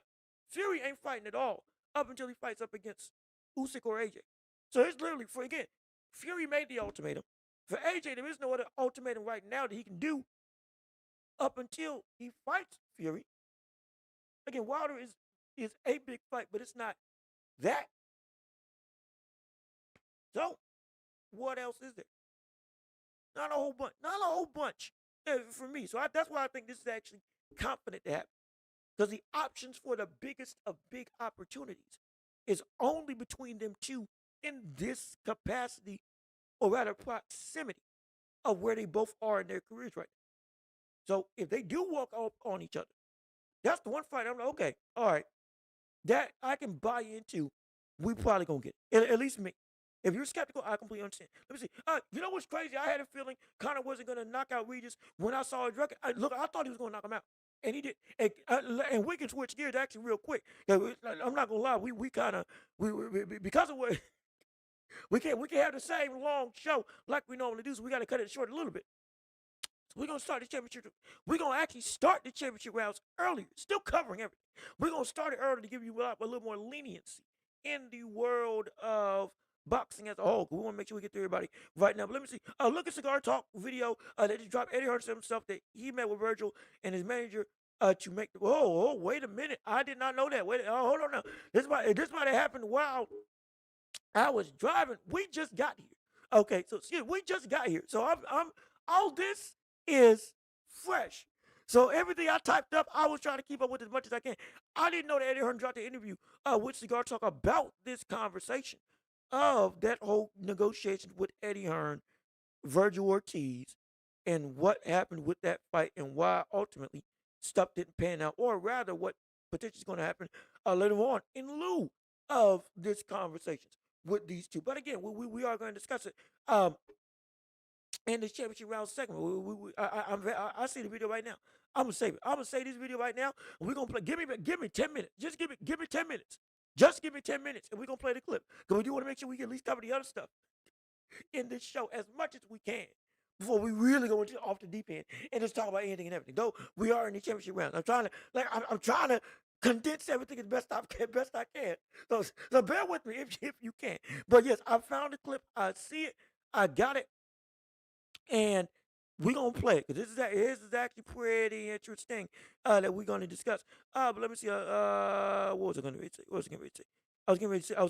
Fury ain't fighting at all up until he fights up against Usyk or AJ. So it's literally, Fury made the ultimatum. For AJ, there is no other ultimatum right now that he can do up until he fights Fury. Again, Wilder is a big fight, but it's not that. So, what else is there? Not a whole bunch. Not a whole bunch for me. So that's why I think this is actually confident to happen. Because the options for the biggest of big opportunities is only between them two in this capacity, or rather proximity, of where they both are in their careers right now. So if they do walk up on each other, that's the one fight I'm like, okay, all right, that I can buy into. We probably gonna get it. At least me. If you're skeptical, I completely understand. Let me see. You know what's crazy? I had a feeling Conor wasn't gonna knock out Regis when I saw his record. I thought he was gonna knock him out, and he did. And we can switch gears actually real quick. I'm not gonna lie. We kind of because of what we can't have the same long show like we normally do. So we got to cut it short a little bit. So we're gonna start the championship. We're gonna actually start the championship rounds earlier. Still covering everything. We're gonna start it early to give you a little more leniency in the world of boxing as a whole. We want to make sure we get to everybody right now. But let me see. Look at Cigar Talk video that just dropped. Eddie Hearn said himself that he met with Virgil and his manager to make the. Oh, wait a minute. I did not know that. Hold on now. This might have happened while I was driving. We just got here. Okay, so we just got here. So I'm all this is fresh. So everything I typed up, I was trying to keep up with as much as I can. I didn't know that Eddie Hearn dropped the interview with Cigar Talk about this conversation of that whole negotiation with Eddie Hearn, Virgil Ortiz, and what happened with that fight and why ultimately stuff didn't pan out, or rather what potentially is going to happen later on in lieu of this conversations with these two. But again, we are going to discuss it in the championship round segment. I see the video right now. I'm gonna save it. I'm gonna save this video right now. We're gonna play. Give me 10 minutes. Just give me 10 minutes. Just give me 10 minutes and we're going to play the clip. Because we do want to make sure we can at least cover the other stuff in this show as much as we can before we really go off the deep end and just talk about anything and everything. Though we are in the championship round. I'm trying to condense everything as best I can. So bear with me if you can. But yes, I found the clip. I see it. I got it. And we're going to play it because this is actually pretty interesting that we're going to discuss. But let me see. What was I going to say? I was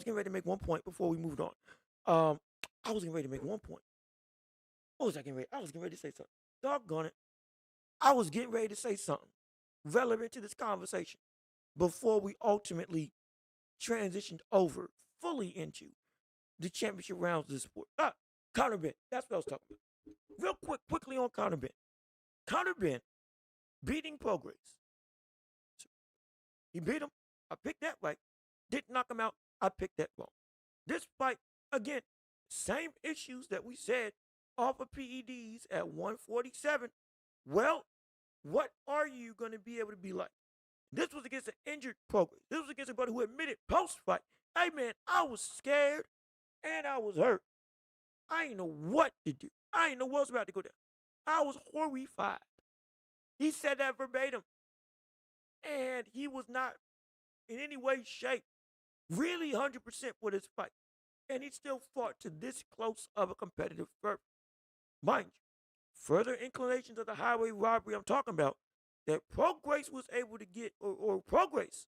getting ready to make one point before we moved on. I was getting ready to make one point. What was I getting ready? I was getting ready to say something. Doggone it. I was getting ready to say something relevant to this conversation before we ultimately transitioned over fully into the championship rounds of the sport. Conor Benn. That's what I was talking about. Real quickly on Conor Benn. Conor Benn beating Prograis. He beat him. I picked that right. Didn't knock him out. I picked that wrong. This fight, again, same issues that we said off of PEDs at 147. Well, what are you going to be able to be like? This was against an injured Prograis. This was against a brother who admitted post-fight, hey man, I was scared and I was hurt. I didn't know what to do. I didn't know what was about to go down. I was horrified. He said that verbatim. And he was not in any way, shape, really 100% for this fight. And he still fought to this close of a competitive fervor. Mind you, further inclinations of the highway robbery I'm talking about, that Prograis was able to get, or Prograis,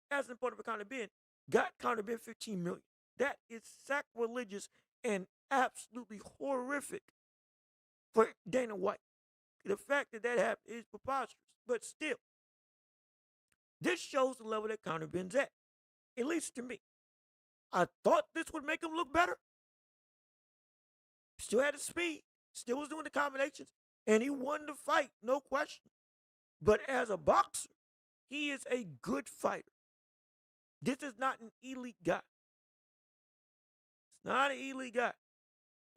as important for Conor Benn, got Conor Benn $15 million. That is sacrilegious and absolutely horrific for Dana White. The fact that happened is preposterous, but still, this shows the level that Conor Benn's at least to me. I thought this would make him look better. Still had the speed, still was doing the combinations, and he won the fight, no question. But as a boxer, he is a good fighter. This is not an elite guy. It's not an elite guy.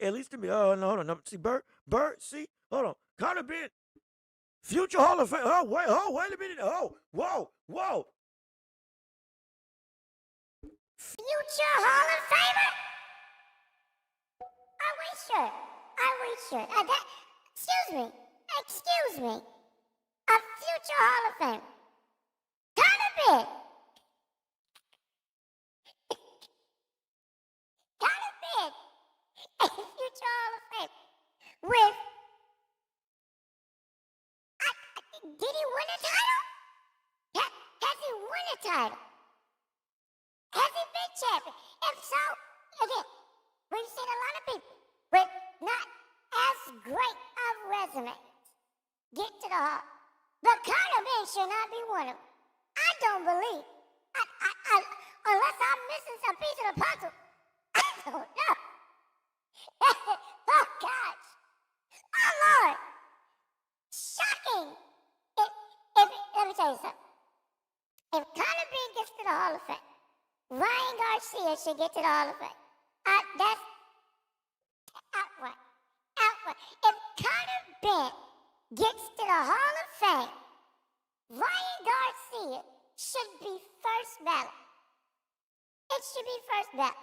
At least to me. Oh, no, hold on. See, Bird, see? Hold on. Conor Benn, future Hall of Fame. Oh, wait a minute. Oh, whoa. Future Hall of Famer? Are we sure? Excuse me. A future Hall of Famer. Conor Benn. Conor Benn. A future Hall of Famer. With... did he win a title? Has he won a title? Has he been champion? If so, again, we've seen a lot of people with not as great of resumes get to the Hall. But Conor Benn should not be one of them. I don't believe. Unless I'm missing some piece of the puzzle. I don't know. Oh, gosh. Oh, Lord. Shocking. Let me tell you something. If Conor Benn gets to the Hall of Fame, Ryan Garcia should get to the Hall of Fame. That's outright. If Conor Benn gets to the Hall of Fame, Ryan Garcia should be first ballot. It should be first ballot.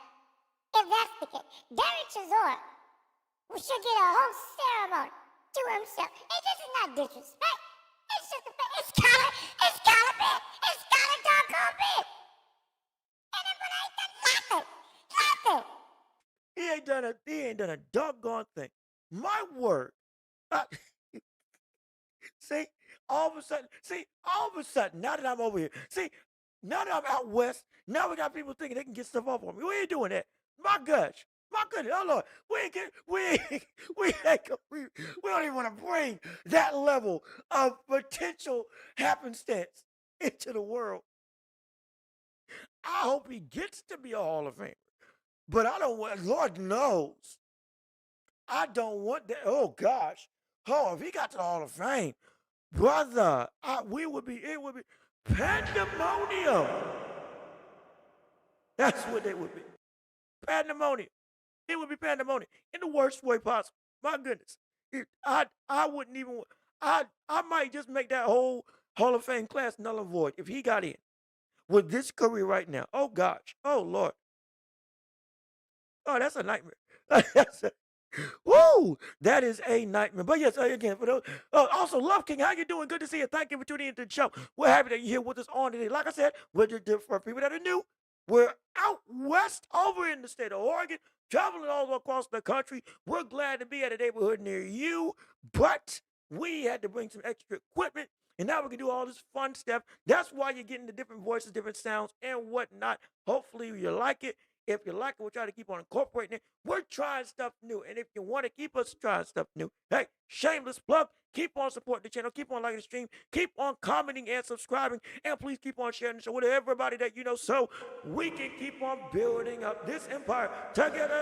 If that's the case, Derek Chisora should get a whole ceremony to himself. And this is not disrespect. It's just a fact. It's Conor Benn. It's Conor doggone Benn. And everybody ain't done nothing. He ain't done a doggone thing. My word. See, all of a sudden, now that I'm over here, now that I'm out west, now we got people thinking they can get stuff off on me. We ain't doing that. My goodness, oh Lord, we don't even want to bring that level of potential happenstance into the world. I hope he gets to be a Hall of Famer, but I don't want. Lord knows, I don't want that. Oh gosh, if he got to the Hall of Fame, brother, it would be pandemonium. That's what it would be. Pandemonium. It would be pandemonium in the worst way possible. My goodness. I wouldn't even, I might just make that whole Hall of Fame class null and void if he got in. with this career right now. Oh gosh. Oh Lord. Oh, that's a nightmare. That's a, woo! That is a nightmare. But yes, again, for those, also, Love King, how you doing? Good to see you. Thank you for tuning into the show. We're happy that you're here with us on today. Like I said, for people that are new, we're out west over in the state of Oregon, traveling all across the country. We're glad to be at a neighborhood near you, but we had to bring some extra equipment. And now we can do all this fun stuff. That's why you're getting the different voices, different sounds, and whatnot. Hopefully you like it. If you like it, we'll try to keep on incorporating it. We're trying stuff new. And if you want to keep us trying stuff new, hey, shameless plug. Keep on supporting the channel. Keep on liking the stream. Keep on commenting and subscribing. And please keep on sharing the show with everybody that you know so we can keep on building up this empire together.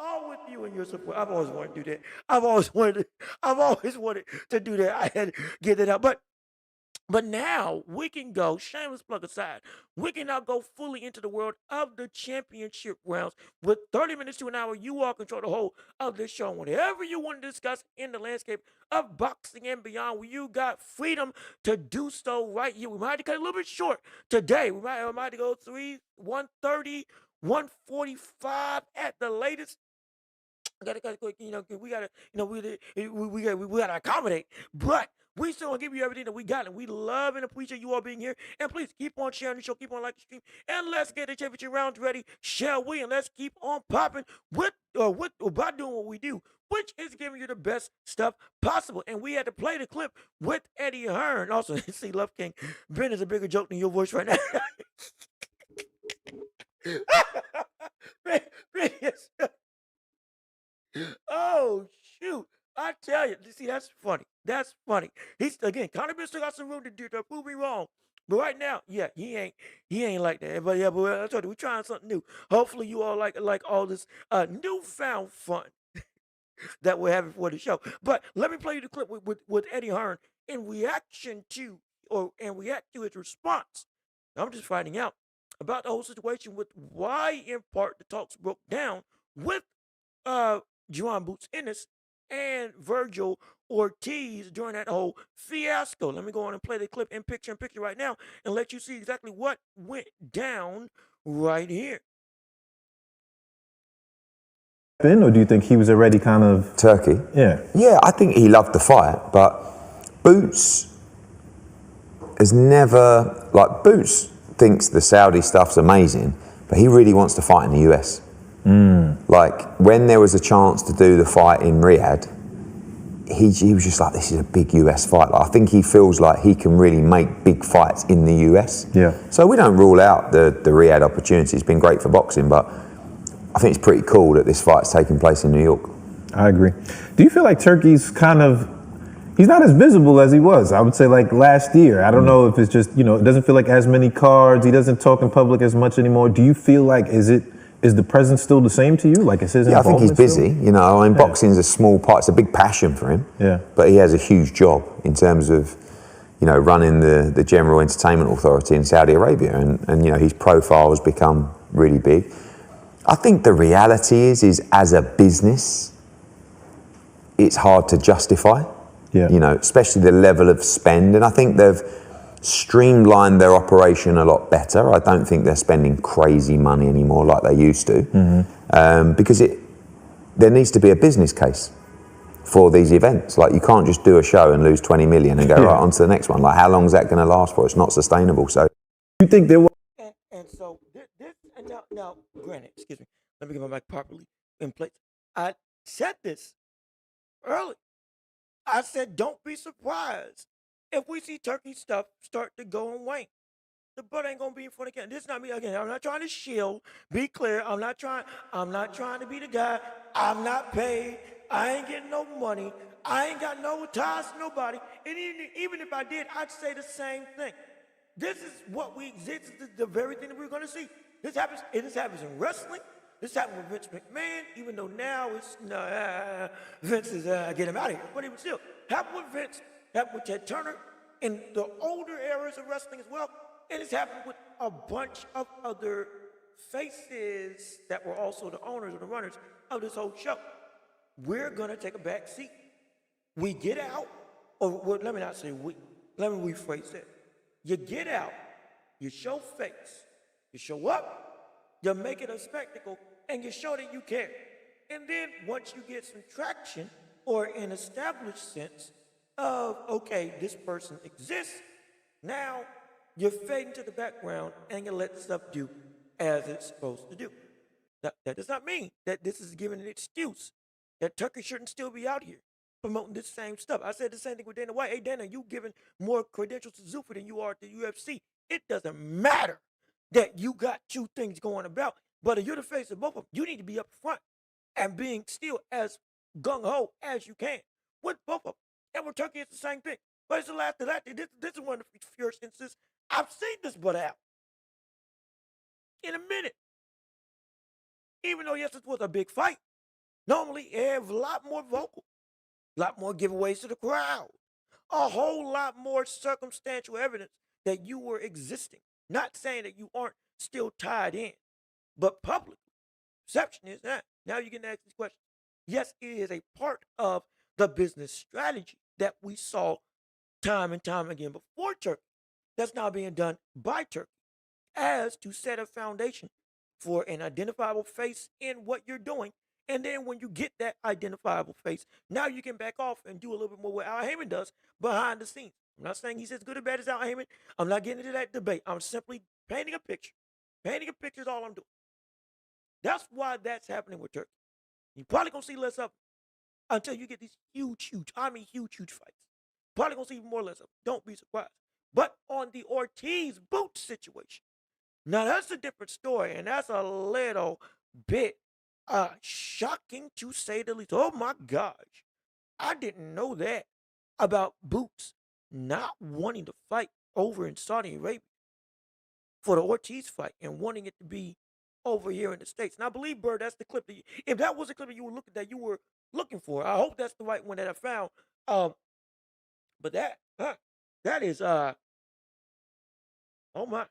All with you and your support. I've always wanted to do that. I've always wanted to do that. I had to get it out. But now we can go, shameless plug aside, we can now go fully into the world of the championship rounds. With 30 minutes to an hour, you all control the whole of this show. Whatever you want to discuss in the landscape of boxing and beyond, you got freedom to do so right here. We might have to cut it a little bit short today. We might have to go 130, 145 at the latest. Gotta quick, we gotta, we gotta accommodate, but we still gonna give you everything that we got, and we love and appreciate you all being here. And please keep on sharing the show, keep on liking the stream, and let's get the championship rounds ready, shall we? And let's keep on popping by doing what we do, which is giving you the best stuff possible. And we had to play the clip with Eddie Hearn. Also, see, Love King, Ben is a bigger joke than your voice right now. Ben is. Oh shoot! I tell you, see, that's funny. That's funny. He's again, Conor Ben still got some room to prove me wrong. But right now, yeah, he ain't like that. But yeah, but I told you, we're trying something new. Hopefully, you all like all this newfound fun that we're having for the show. But let me play you the clip with Eddie Hearn in reaction to react to his response. I'm just finding out about the whole situation with why, in part, the talks broke down with Juan Boots Ennis and Virgil Ortiz during that whole fiasco. Let me go on and play the clip in picture right now and let you see exactly what went down right here. Or do you think he was already kind of Turkey? Yeah, I think he loved the fight, but Boots has never, like, Boots thinks the Saudi stuff's amazing, but he really wants to fight in the US. Like, when there was a chance to do the fight in Riyadh, he was just like, this is a big US fight. Like, I think he feels like he can really make big fights in the US. Yeah. So we don't rule out the Riyadh opportunity. It's been great for boxing, but I think it's pretty cool that this fight's taking place in New York. I agree. Do you feel like Turkey's he's not as visible as he was, I would say, like last year? I don't know if it's just, it doesn't feel like as many cards. He doesn't talk in public as much anymore. Do you feel like, is the presence still the same to you? Like, is his I think he's busy. Still? Boxing's a small part. It's a big passion for him. Yeah. But he has a huge job in terms of, running the General Entertainment Authority in Saudi Arabia, and his profile has become really big. I think the reality is as a business, it's hard to justify. Yeah. Especially the level of spend, and I think they've streamlined their operation a lot better. I don't think they're spending crazy money anymore like they used to, because there needs to be a business case for these events. Like, you can't just do a show and lose 20 million and go right on to the next one. Like, how long is that going to last for? It's not sustainable. So, you think there was? And so this and now, granted, excuse me, let me get my mic properly in place. I said this early. I said, don't be surprised if we see Turkey stuff start to go and wane. The butt ain't gonna be in front of the camera. This is not me again. I'm not trying to shield. Be clear. I'm not trying to be the guy. I'm not paid. I ain't getting no money. I ain't got no ties to nobody. And even if I did, I'd say the same thing. This is the very thing that we're gonna see. This happens in wrestling. This happened with Vince McMahon, even though now it's Vince is get him out of here. But it was still happened with Vince, happened with Ted Turner, in the older eras of wrestling as well. And it's happened with a bunch of other faces that were also the owners or the runners of this whole show. We're gonna take a back seat. We get out, or well, let me not say we. Let me rephrase that. You get out, you show face, you show up, you make it a spectacle, and you show that you care. And then once you get some traction or an established sense of, okay, this person exists, now you fade into the background and you let stuff do as it's supposed to do. That does not mean that this is giving an excuse that Turkey shouldn't still be out here promoting this same stuff. I said the same thing with Dana White. Hey, Dana, you giving more credentials to Zuffa than you are to UFC. It doesn't matter that you got two things going about, but if you're the face of both of them, you need to be up front and being still as gung-ho as you can with both of them. And with Turkey, it's the same thing. But it's the last of that. This is one of the first instances I've seen this butt out in a minute. Even though, yes, it was a big fight, normally you have a lot more vocal, a lot more giveaways to the crowd, a whole lot more circumstantial evidence that you were existing. Not saying that you aren't still tied in, but public perception is that. Now you can ask these questions. Yes, it is a part of the business strategy that we saw time and time again before Turkey. That's now being done by Turkey as to set a foundation for an identifiable face in what you're doing. And then when you get that identifiable face, now you can back off and do a little bit more what Al Heyman does behind the scenes. I'm not saying he's as good or bad as Al Heyman. I'm not getting into that debate. I'm simply painting a picture. Painting a picture is all I'm doing. That's why that's happening with Turkey. You're probably going to see less of it until you get these huge fights. Probably going to see even more less of it. Don't be surprised. But on the Ortiz boot situation, now that's a different story, and that's a little bit shocking to say the least. Oh my gosh, I didn't know that about Boots not wanting to fight over in Saudi Arabia for the Ortiz fight and wanting it to be over here in the States. And I believe, Bird, that's the clip that if that was the clip that you were looking for, I hope that's the right one that I found. But that is oh my.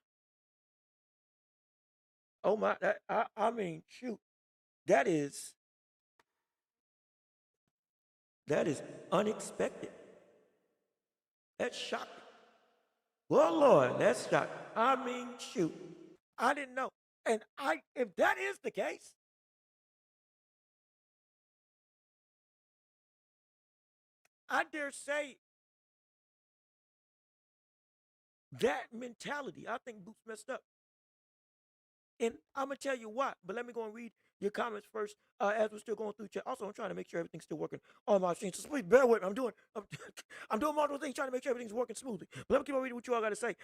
Oh my, I mean, shoot, that is unexpected. That's shocking. Well, Lord, that's shocking. I mean, shoot, I didn't know. And if that is the case, I dare say that mentality, I think Boots messed up. And I'm gonna tell you why, but let me go and read your comments first as we're still going through chat. Also, I'm trying to make sure everything's still working on my screen, so please bear with me. I'm doing multiple things, trying to make sure everything's working smoothly. But let me keep on reading what you all got to say.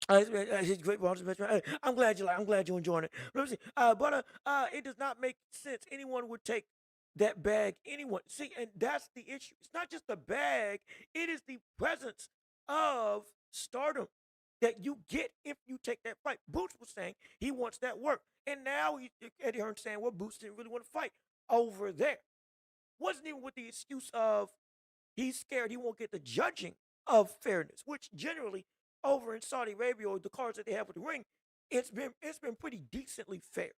It's great. I'm glad you like. I'm glad you're enjoying it. Let me see. It does not make sense. Anyone would take that bag. Anyone. See, and that's the issue. It's not just the bag. It is the presence of stardom that you get if you take that fight. Boots was saying he wants that work, and now Eddie Hearn saying, well, Boots didn't really want to fight over there. Wasn't even with the excuse of he's scared he won't get the judging of fairness, which generally over in Saudi Arabia or the cards that they have with the ring, it's been pretty decently fair.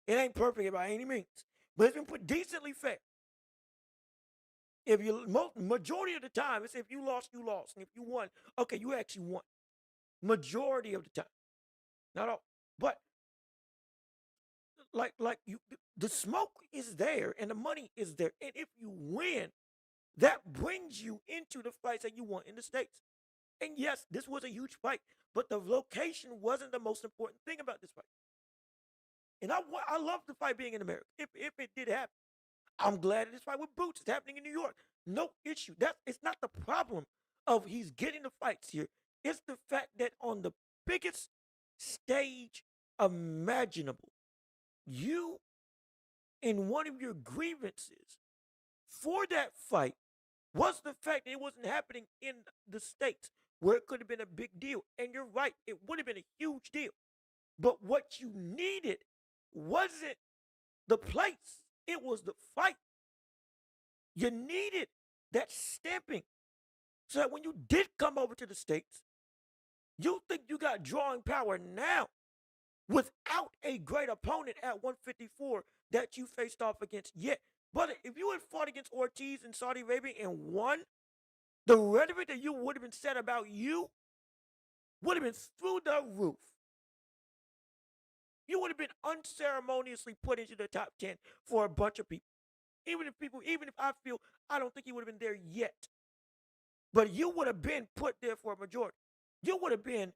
It ain't perfect by any means, but it's been pretty decently fair. If you majority of the time, it's if you lost, you lost, and if you won, okay, you actually won. Majority of the time, not all, but like you, the smoke is there and the money is there, and if you win, that brings you into the fights that you want in the States. And yes, this was a huge fight, but the location wasn't the most important thing about this fight. And I love the fight being in America. If it did happen, I'm glad that this fight with Boots is happening in New York. No issue. It's not the problem of he's getting the fights here. It's the fact that on the biggest stage imaginable, you, in one of your grievances for that fight, was the fact that it wasn't happening in the States where it could have been a big deal. And you're right, it would have been a huge deal. But what you needed wasn't the place, it was the fight. You needed that stamping so that when you did come over to the States, you think you got drawing power now without a great opponent at 154 that you faced off against yet. But if you had fought against Ortiz in Saudi Arabia and won, the rhetoric that you would have been said about you would have been through the roof. You would have been unceremoniously put into the top 10 for a bunch of people. Even if I feel I don't think he would have been there yet. But you would have been put there for a majority. You would have been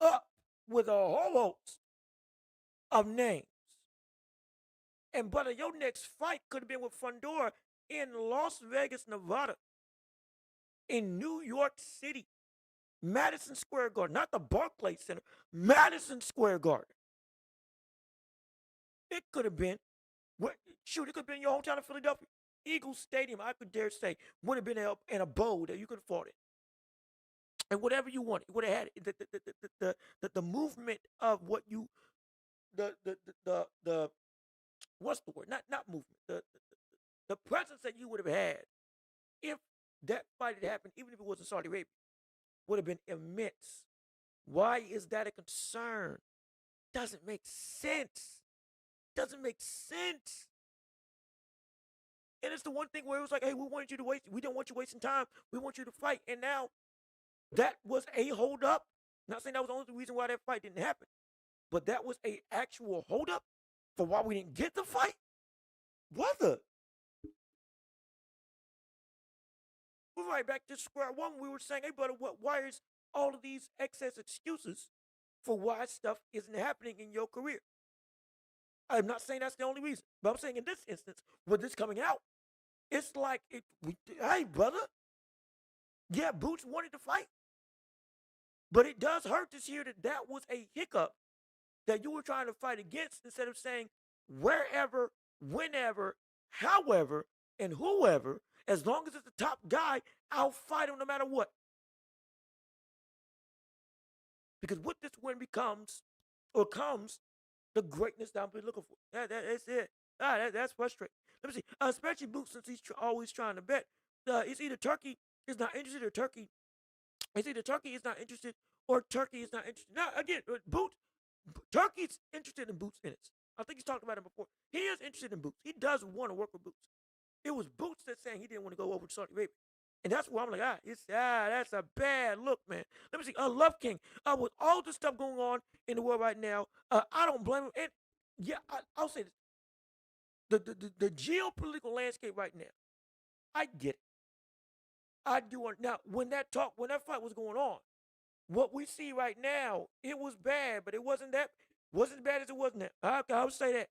up with a whole host of names. And brother, your next fight could have been with Fundora in Las Vegas, Nevada, in New York City, Madison Square Garden, not the Barclays Center, Madison Square Garden. It could have been, shoot, it could have been your hometown of Philadelphia. Eagles Stadium, I could dare say, would have been an abode that you could have fought in. And whatever you wanted, would have had it. The movement of what you, the what's the word? Not movement. The presence that you would have had if that fight had happened, even if it was in Saudi Arabia, would have been immense. Why is that a concern? Doesn't make sense. Doesn't make sense. And it's the one thing where it was like, hey, we wanted you to waste, we don't want you wasting time. We want you to fight. And now that was a hold up. Not saying that was the only reason why that fight didn't happen, but that was a actual hold up for why we didn't get the fight. Brother. We're right back to square one. We were saying, hey, brother, why is all of these excess excuses for why stuff isn't happening in your career? I'm not saying that's the only reason, but I'm saying in this instance, with this coming out, it's like, hey, brother, yeah, Boots wanted to fight, but it does hurt to hear that was a hiccup that you were trying to fight against instead of saying wherever, whenever, however, and whoever, as long as it's the top guy, I'll fight him no matter what. Because what this win becomes, or comes, the greatness that I'm looking for. That's it. That's frustrating. Let me see. Especially Boots, since he's always trying to bet. It's either Turkey is not interested, or Turkey. It's either Turkey is not interested, or Turkey is not interested. Now again, Boots. Turkey's interested in Boots Ennis. I think he's talked about him before. He is interested in Boots. He does want to work with Boots. It was Boots that saying he didn't want to go over to Saudi Arabia. And that's why I'm like, that's a bad look, man. Let me see. Love King. With all this stuff going on in the world right now, I don't blame him. And yeah, I'll say this. The geopolitical landscape right now, I get it. I do. Now, when that fight was going on, what we see right now, it was bad, but it wasn't as bad as it was now. I'll say that.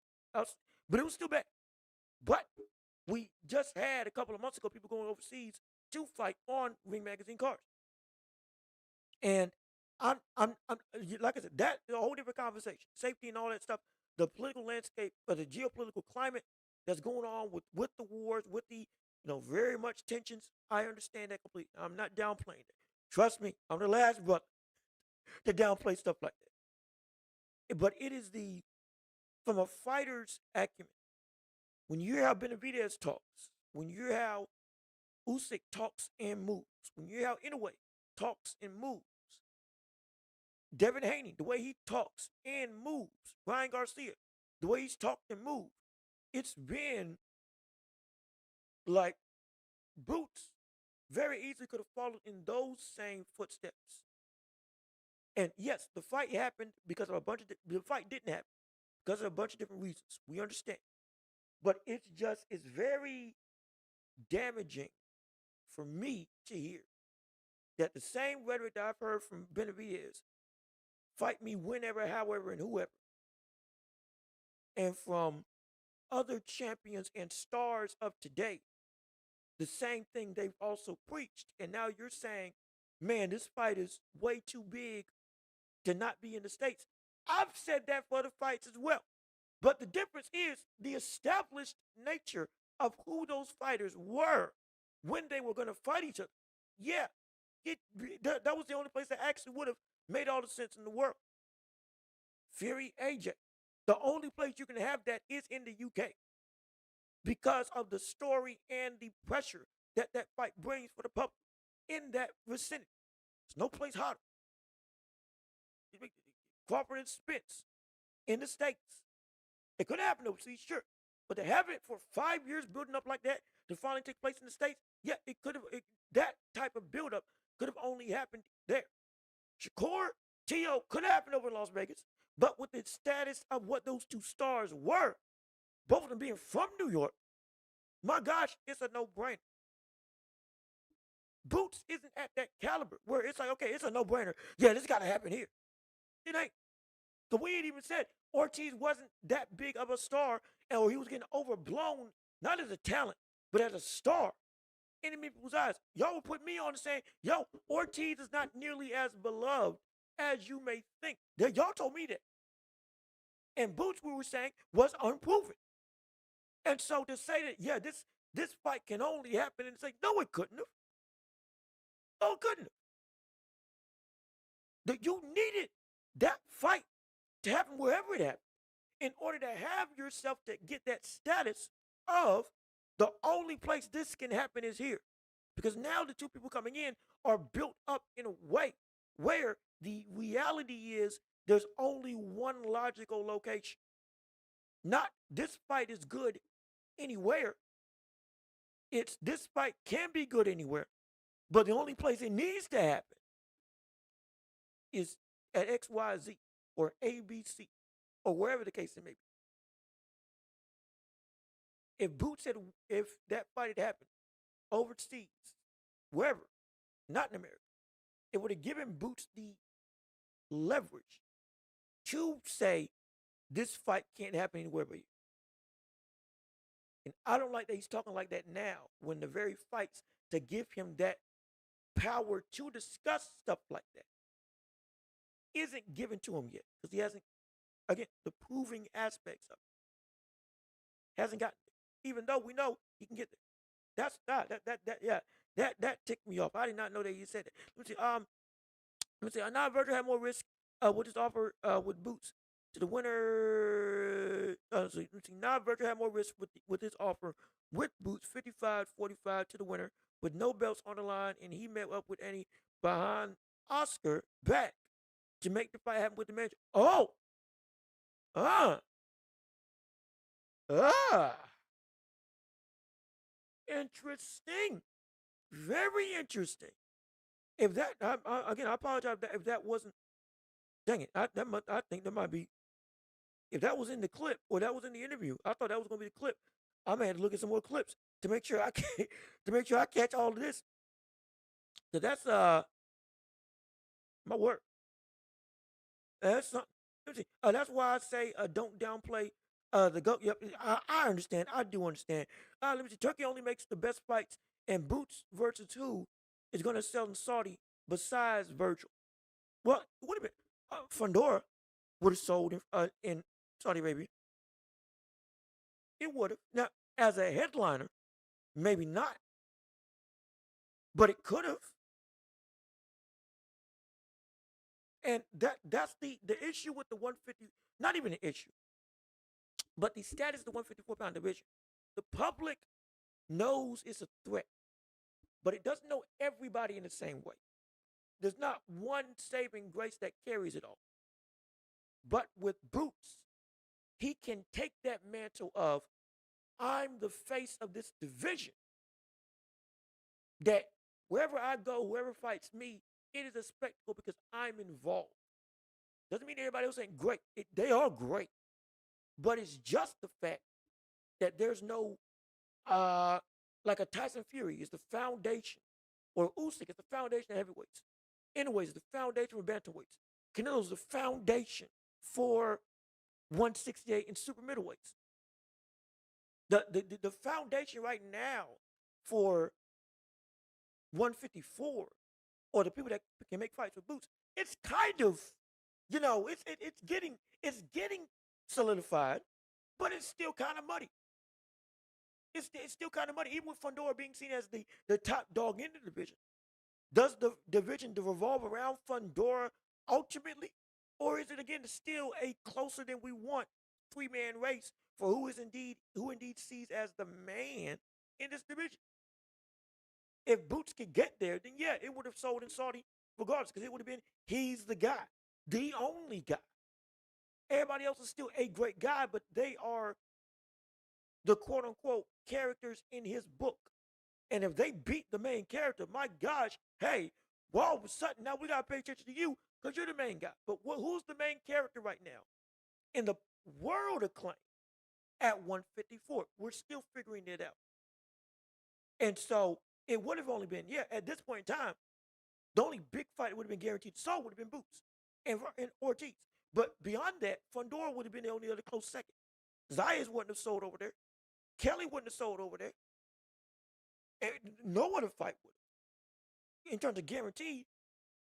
But it was still bad. But we just had a couple of months ago people going overseas to fight on Ring Magazine cards. And I'm like I said, that's a whole different conversation. Safety and all that stuff. The political landscape, or the geopolitical climate that's going on with the wars, with the very much tensions. I understand that completely. I'm not downplaying it. Trust me, I'm the last brother to downplay stuff like that. But it is from a fighter's acumen. When you hear how Benavidez talks, when you hear how Usyk talks and moves, when you hear how Inoue talks and moves, Devin Haney, the way he talks and moves, Ryan Garcia, the way he's talked and moved, it's been like Boots very easily could have followed in those same footsteps. And yes, the fight happened because of the fight didn't happen because of a bunch of different reasons. We understand. But it's very damaging for me to hear that the same rhetoric that I've heard from Benavidez, fight me whenever, however, and whoever, and from other champions and stars of today, the same thing they've also preached. And now you're saying, man, this fight is way too big to not be in the States. I've said that for the fights as well. But the difference is the established nature of who those fighters were when they were going to fight each other. Yeah, that was the only place that actually would have made all the sense in the world. Fury, AJ. The only place you can have that is in the UK because of the story and the pressure that fight brings for the public in that vicinity. There's no place hotter. Crawford and Spence in the States. It could happen overseas, sure. But to have it for 5 years building up like that to finally take place in the States, yeah, it could have. That type of buildup could have only happened there. Shakur, T.O. could have happened over in Las Vegas, but with the status of what those two stars were, both of them being from New York, my gosh, it's a no-brainer. Boots isn't at that caliber where it's like, okay, it's a no-brainer. Yeah, this got to happen here. It ain't. The way it even said Ortiz wasn't that big of a star, or he was getting overblown, not as a talent, but as a star in many people's eyes. Y'all would put me on and saying, yo, Ortiz is not nearly as beloved as you may think. Y'all told me that. And Boots, we were saying, was unproven. And so to say that, yeah, this fight can only happen, and say, no, it couldn't have. No, it couldn't have. That you needed that fight to happen wherever it happened in order to have yourself to get that status of the only place this can happen is here. Because now the two people coming in are built up in a way where the reality is there's only one logical location. Not this fight is good anywhere. It's this fight can be good anywhere. But the only place it needs to happen is at XYZ or ABC or wherever the case it may be. If that fight had happened overseas, wherever, not in America, it would have given Boots the leverage to say this fight can't happen anywhere but here. And I don't like that he's talking like that now when the very fights to give him that power to discuss stuff like that isn't given to him yet because he hasn't, again, the proving aspects of it hasn't gotten there, even though we know he can get there. That ticked me off. I did not know that you said that. Let me see. Now Virgil had more risk with his offer with Boots to the winner. Let me see. Now Virgil had more risk with his offer with Boots, 55-45 to the winner, with no belts on the line, and he met up with Annie behind Oscar back to make the fight happen with the manager. Oh, interesting, very interesting. If that, again, I apologize if that wasn't. Dang it, I think that might be. If that was in the clip or that was in the interview, I thought that was going to be the clip. I may have to look at some more clips to make sure I catch all of this. So that's my work. That's something. That's why I say don't downplay the GOAT. Yep, I understand. I do understand. Let me see. Turkey only makes the best fights, and Boots versus who is going to sell in Saudi besides Virgil? Well, wait a minute. Fundora would have sold in Saudi Arabia. It would have. Now, as a headliner, maybe not, but it could have. And that's the issue with the 150, not even an issue, but the status of the 154-pound division. The public knows it's a threat, but it doesn't know everybody in the same way. There's not one saving grace that carries it all. But with Boots, he can take that mantle of, I'm the face of this division. That wherever I go, whoever fights me, it is a spectacle because I'm involved. Doesn't mean everybody else ain't great. They are great. But it's just the fact that there's no, like a Tyson Fury is the foundation, or Usyk is the foundation of heavyweights. Anyways, the foundation for bantamweights. Canelo's the foundation for 168 and super middleweights. The foundation right now for 154, or the people that can make fights with Boots, it's kind of, it's getting solidified, but it's still kind of muddy. It's still kind of muddy, even with Fundora being seen as the top dog in the division. Does the division revolve around Fundora ultimately, or is it again still a closer than we want three-man race for who indeed sees as the man in this division? If Boots could get there, then yeah, it would have sold in Saudi regardless, because it would have been he's the guy, the only guy. Everybody else is still a great guy, but they are the quote-unquote characters in his book. And if they beat the main character, my gosh, hey, well, all of a sudden now we got to pay attention to you because you're the main guy. But who's the main character right now in the world acclaim at 154? We're still figuring it out. And so it would have only been, at this point in time, the only big fight that would have been guaranteed sold would have been Boots and Ortiz. But beyond that, Fundora would have been the only other close second. Zayas wouldn't have sold over there. Kelly wouldn't have sold over there. And no other fight would have. In terms of guaranteed,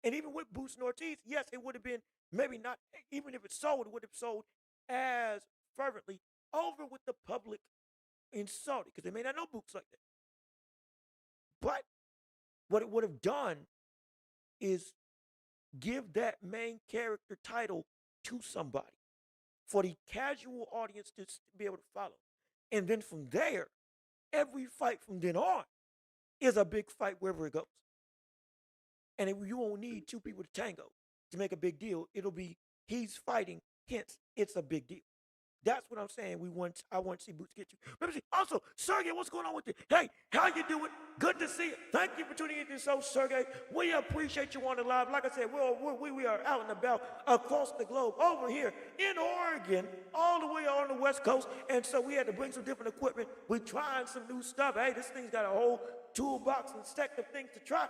and even with Boots and Ortiz, yes, it would have been maybe not, even if it sold, it would have sold as fervently over with the public in Saudi, because they may not know Boots like that. But what it would have done is give that main character title to somebody for the casual audience to be able to follow. And then from there, every fight from then on is a big fight wherever it goes. And you won't need two people to tango to make a big deal. It'll be he's fighting, hence it's a big deal. That's what I'm saying. I want to see Boots get you. Let me see. Also, Sergey, what's going on with you? Hey, how you doing? Good to see you. Thank you for tuning into the show, Sergey. We appreciate you on the live. Like I said, we are out and about across the globe, over here in Oregon, all the way on the West Coast. And so we had to bring some different equipment. We're trying some new stuff. Hey, this thing's got a whole toolbox and stack of things to try.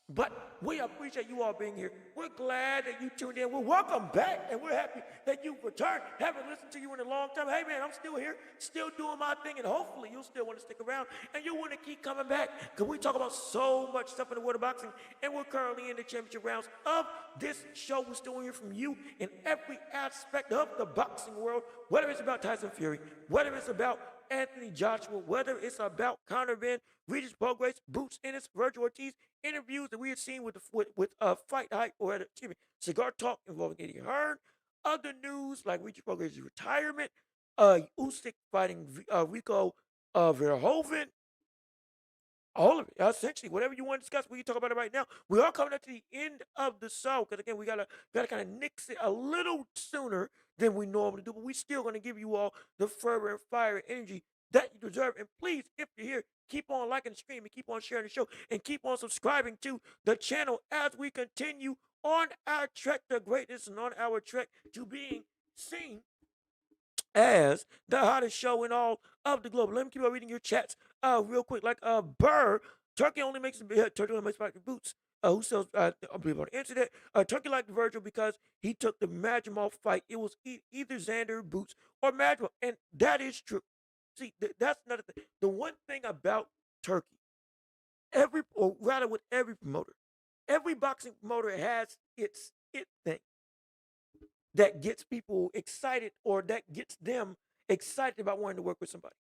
But we appreciate you all being here. We're glad that you tuned in. We're welcome back, and we're happy that you returned. Haven't listened to you in a long time. Hey, man, I'm still here, still doing my thing, and hopefully you'll still want to stick around, and you'll want to keep coming back, because we talk about so much stuff in the world of boxing, and we're currently in the championship rounds of this show. We're still hearing from you in every aspect of the boxing world, whether it's about Tyson Fury, whether it's about Anthony Joshua, whether it's about Conor Ben, Regis Prograis, Boots Ennis, Virgil Ortiz, interviews that we had seen with Fight Hype, or Cigar Talk involving Eddie Hearn, other news like Regis Prograis' retirement, Usyk fighting Rico Verhoeven, all of it, essentially, whatever you want to discuss, we can talk about it right now. We are coming up to the end of the show, because again, we gotta kind of nix it a little sooner than we normally do, but we still gonna give you all the fervor and fire and energy that you deserve. And please, if you're here, keep on liking the stream and keep on sharing the show and keep on subscribing to the channel as we continue on our trek to greatness and on our trek to being seen as the hottest show in all of the globe. Let me keep on reading your chats real quick. Like Burr, Turkey only makes fight Boots. Who sells? I'll be able to answer that. Turkey liked Virgil because he took the Makhmudov fight. It was either Xander, Boots, or Makhmudov, and that is true. See, that's another thing. The one thing about Turkey, or rather with every promoter, every boxing promoter has it thing that gets people excited, or that gets them excited about wanting to work with somebody.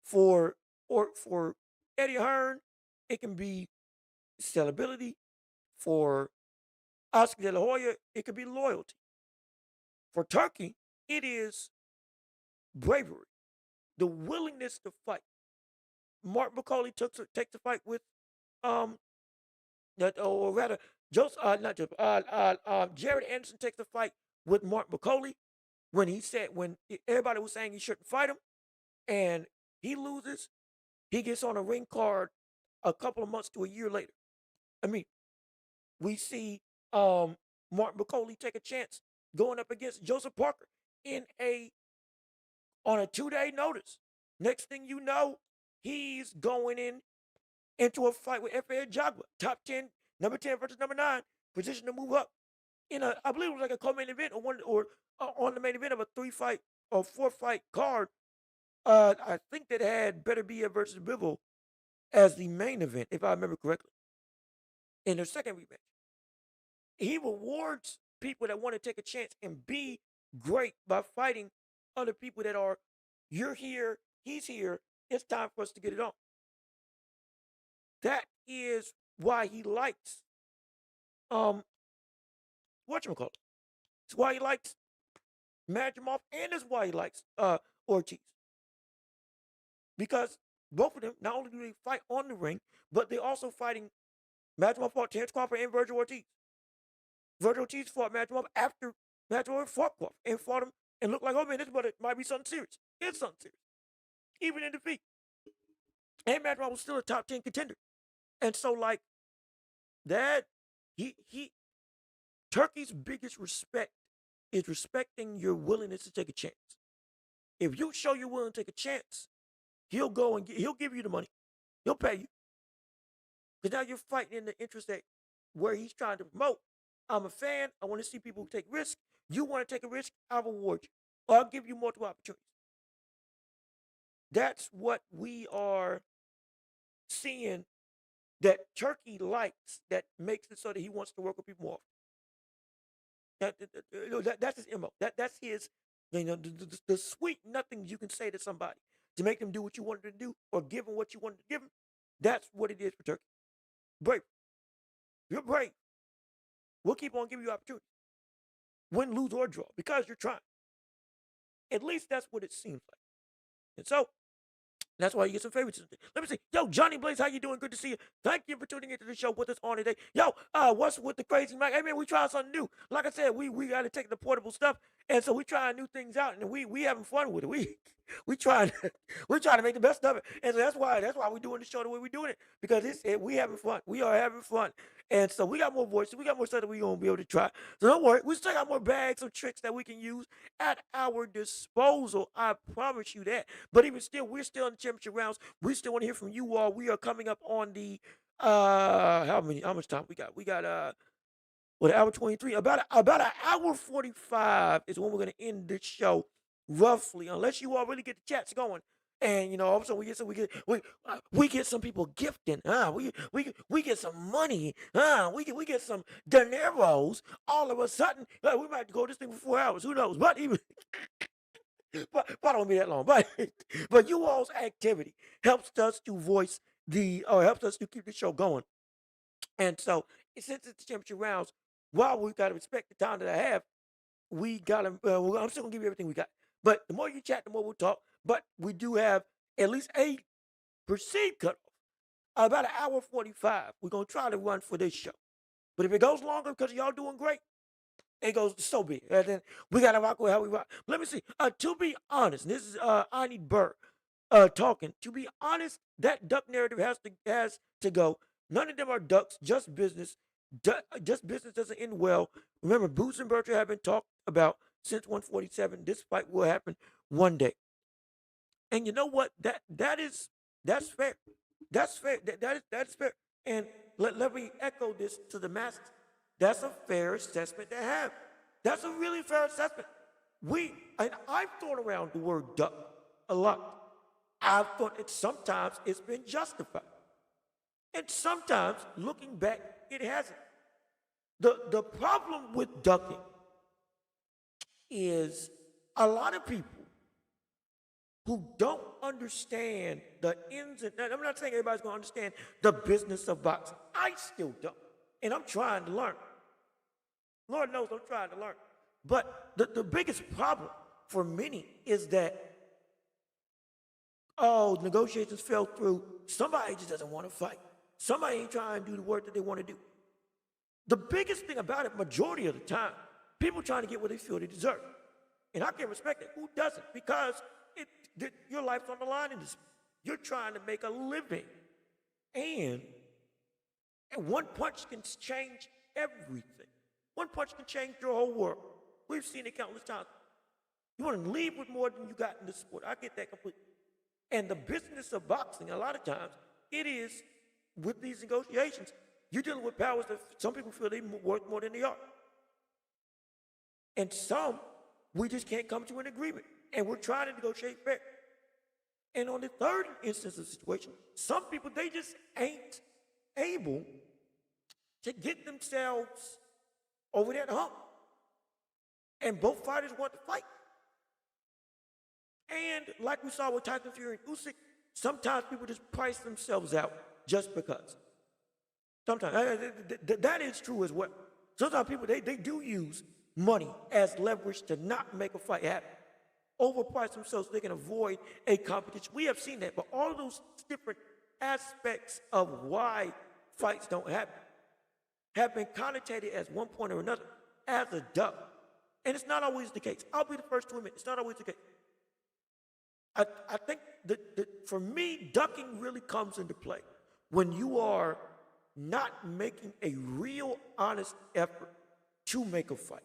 For Eddie Hearn, it can be sellability. For Oscar De La Hoya, it could be loyalty. For Turkey, it is bravery, the willingness to fight. Mark McCauley takes the fight with or rather, Jared Anderson takes the fight with Mark McCauley when everybody was saying he shouldn't fight him, and he loses. He gets on a ring card a couple of months to a year later. I mean, we see Mark McCauley take a chance going up against Joseph Parker on a 2-day notice. Next thing you know, he's going into a fight with F.A. Jagba, top 10, number 10 versus number 9, position to move up I believe it was like a co-main event or on the main event of a 3-fight or 4-fight card. I think that had Better Be versus Bivol as the main event, if I remember correctly, in their second rematch. He rewards people that want to take a chance and be great by fighting other people that are, you're here, he's here, it's time for us to get it on. That is why he likes whatchamacallit. It's why he likes Makhmudov, and it's why he likes Ortiz. Because both of them, not only do they fight on the ring, but they're also fighting. Makhmudov fought Terence Crawford and Virgil Ortiz. Virgil Ortiz fought Makhmudov after Makhmudov fought Crawford and fought him and looked like, oh man, this might be something serious. It's something serious. Even in defeat. And Makhmudov was still a top 10 contender. And so like that, Turkey's biggest respect is respecting your willingness to take a chance. If you show you're willing to take a chance, he'll go and he'll give you the money. He'll pay you. Because now you're fighting in the interest that where he's trying to promote. I'm a fan. I want to see people take risks. You want to take a risk, I'll reward you. Or I'll give you multiple opportunities. That's what we are seeing that Turkey likes, that makes it so that he wants to work with people more. That's his MO. That's his, the sweet nothings you can say to somebody to make them do what you wanted to do or give them what you wanted to give them. That's what it is for Turkey. Brave. You're brave. We'll keep on giving you opportunities. Win, lose, or draw because you're trying. At least that's what it seems like. And so, that's why you get some favorites. Let me see. Yo, Johnny Blaze, how you doing? Good to see you. Thank you for tuning into the show with us on today. Yo, what's with the crazy Mac? Hey, man, we trying something new. Like I said, we got to take the portable stuff, and so we trying new things out, and we having fun with it. We trying to make the best of it, and so that's why we doing the show the way we doing it, because we having fun. We are having fun, and so we got more voices. We got more stuff that we gonna be able to try. So don't worry, we still got more bags of tricks that we can use at our disposal. I promise you that. But even still, we're still in the championship rounds. We still want to hear from you all. We are coming up on the how much time we got? We got what, hour 23? About an hour 45 is when we're gonna end this show, roughly, unless you all really get the chats going. And all of a sudden we get some people gifting, we get some money, we get some dineros. All of a sudden, we might go this thing for 4 hours. Who knows? But even but I don't be that long. But you all's activity helps us to helps us to keep the show going. And so, since it's the championship rounds, while we gotta respect the time that I have, we gotta. I'm still gonna give you everything we got. But the more you chat, the more we'll talk. But we do have at least a perceived cutoff, about an hour 45. We're gonna try to run for this show. But if it goes longer because y'all doing great, it goes so big. And then we gotta rock with how we rock. Let me see. To be honest, this is I need Burr talking. To be honest, that duck narrative has to go. None of them are ducks, just business. Just business doesn't end well. Remember, Boots and Bertrand have been talked about since 147. This fight will happen one day. And you know what? That's fair. That's fair. That's fair. And let me echo this to the masses. That's a fair assessment to have. That's a really fair assessment. I've thrown around the word duck a lot. I've thought sometimes it's been justified. And sometimes, looking back, it hasn't. The problem with ducking is a lot of people who don't understand the ins and outs. I'm not saying everybody's going to understand the business of boxing. I still don't. And I'm trying to learn. Lord knows I'm trying to learn. But the biggest problem for many is that, negotiations fell through. Somebody just doesn't want to fight. Somebody ain't trying to do the work that they want to do. The biggest thing about it, majority of the time, people trying to get what they feel they deserve. And I can respect it. Who doesn't? Because your life's on the line in this. You're trying to make a living. And one punch can change everything. One punch can change your whole world. We've seen it countless times. You want to leave with more than you got in the sport. I get that completely. And the business of boxing, a lot of times, it is with these negotiations, you're dealing with powers that some people feel they're worth more than they are. And some, we just can't come to an agreement. And we're trying to negotiate fair. And on the third instance of the situation, some people, they just ain't able to get themselves over that hump. And both fighters want to fight. And like we saw with Tyson Fury and Usyk, sometimes people just price themselves out just because. Sometimes that is true as well. Sometimes people they do use money as leverage to not make a fight happen. Overprice themselves so they can avoid a competition. We have seen that, but all those different aspects of why fights don't happen have been connotated as one point or another as a duck. And it's not always the case. I'll be the first to admit it's not always the case. I think that for me, ducking really comes into play when you are not making a real honest effort to make a fight.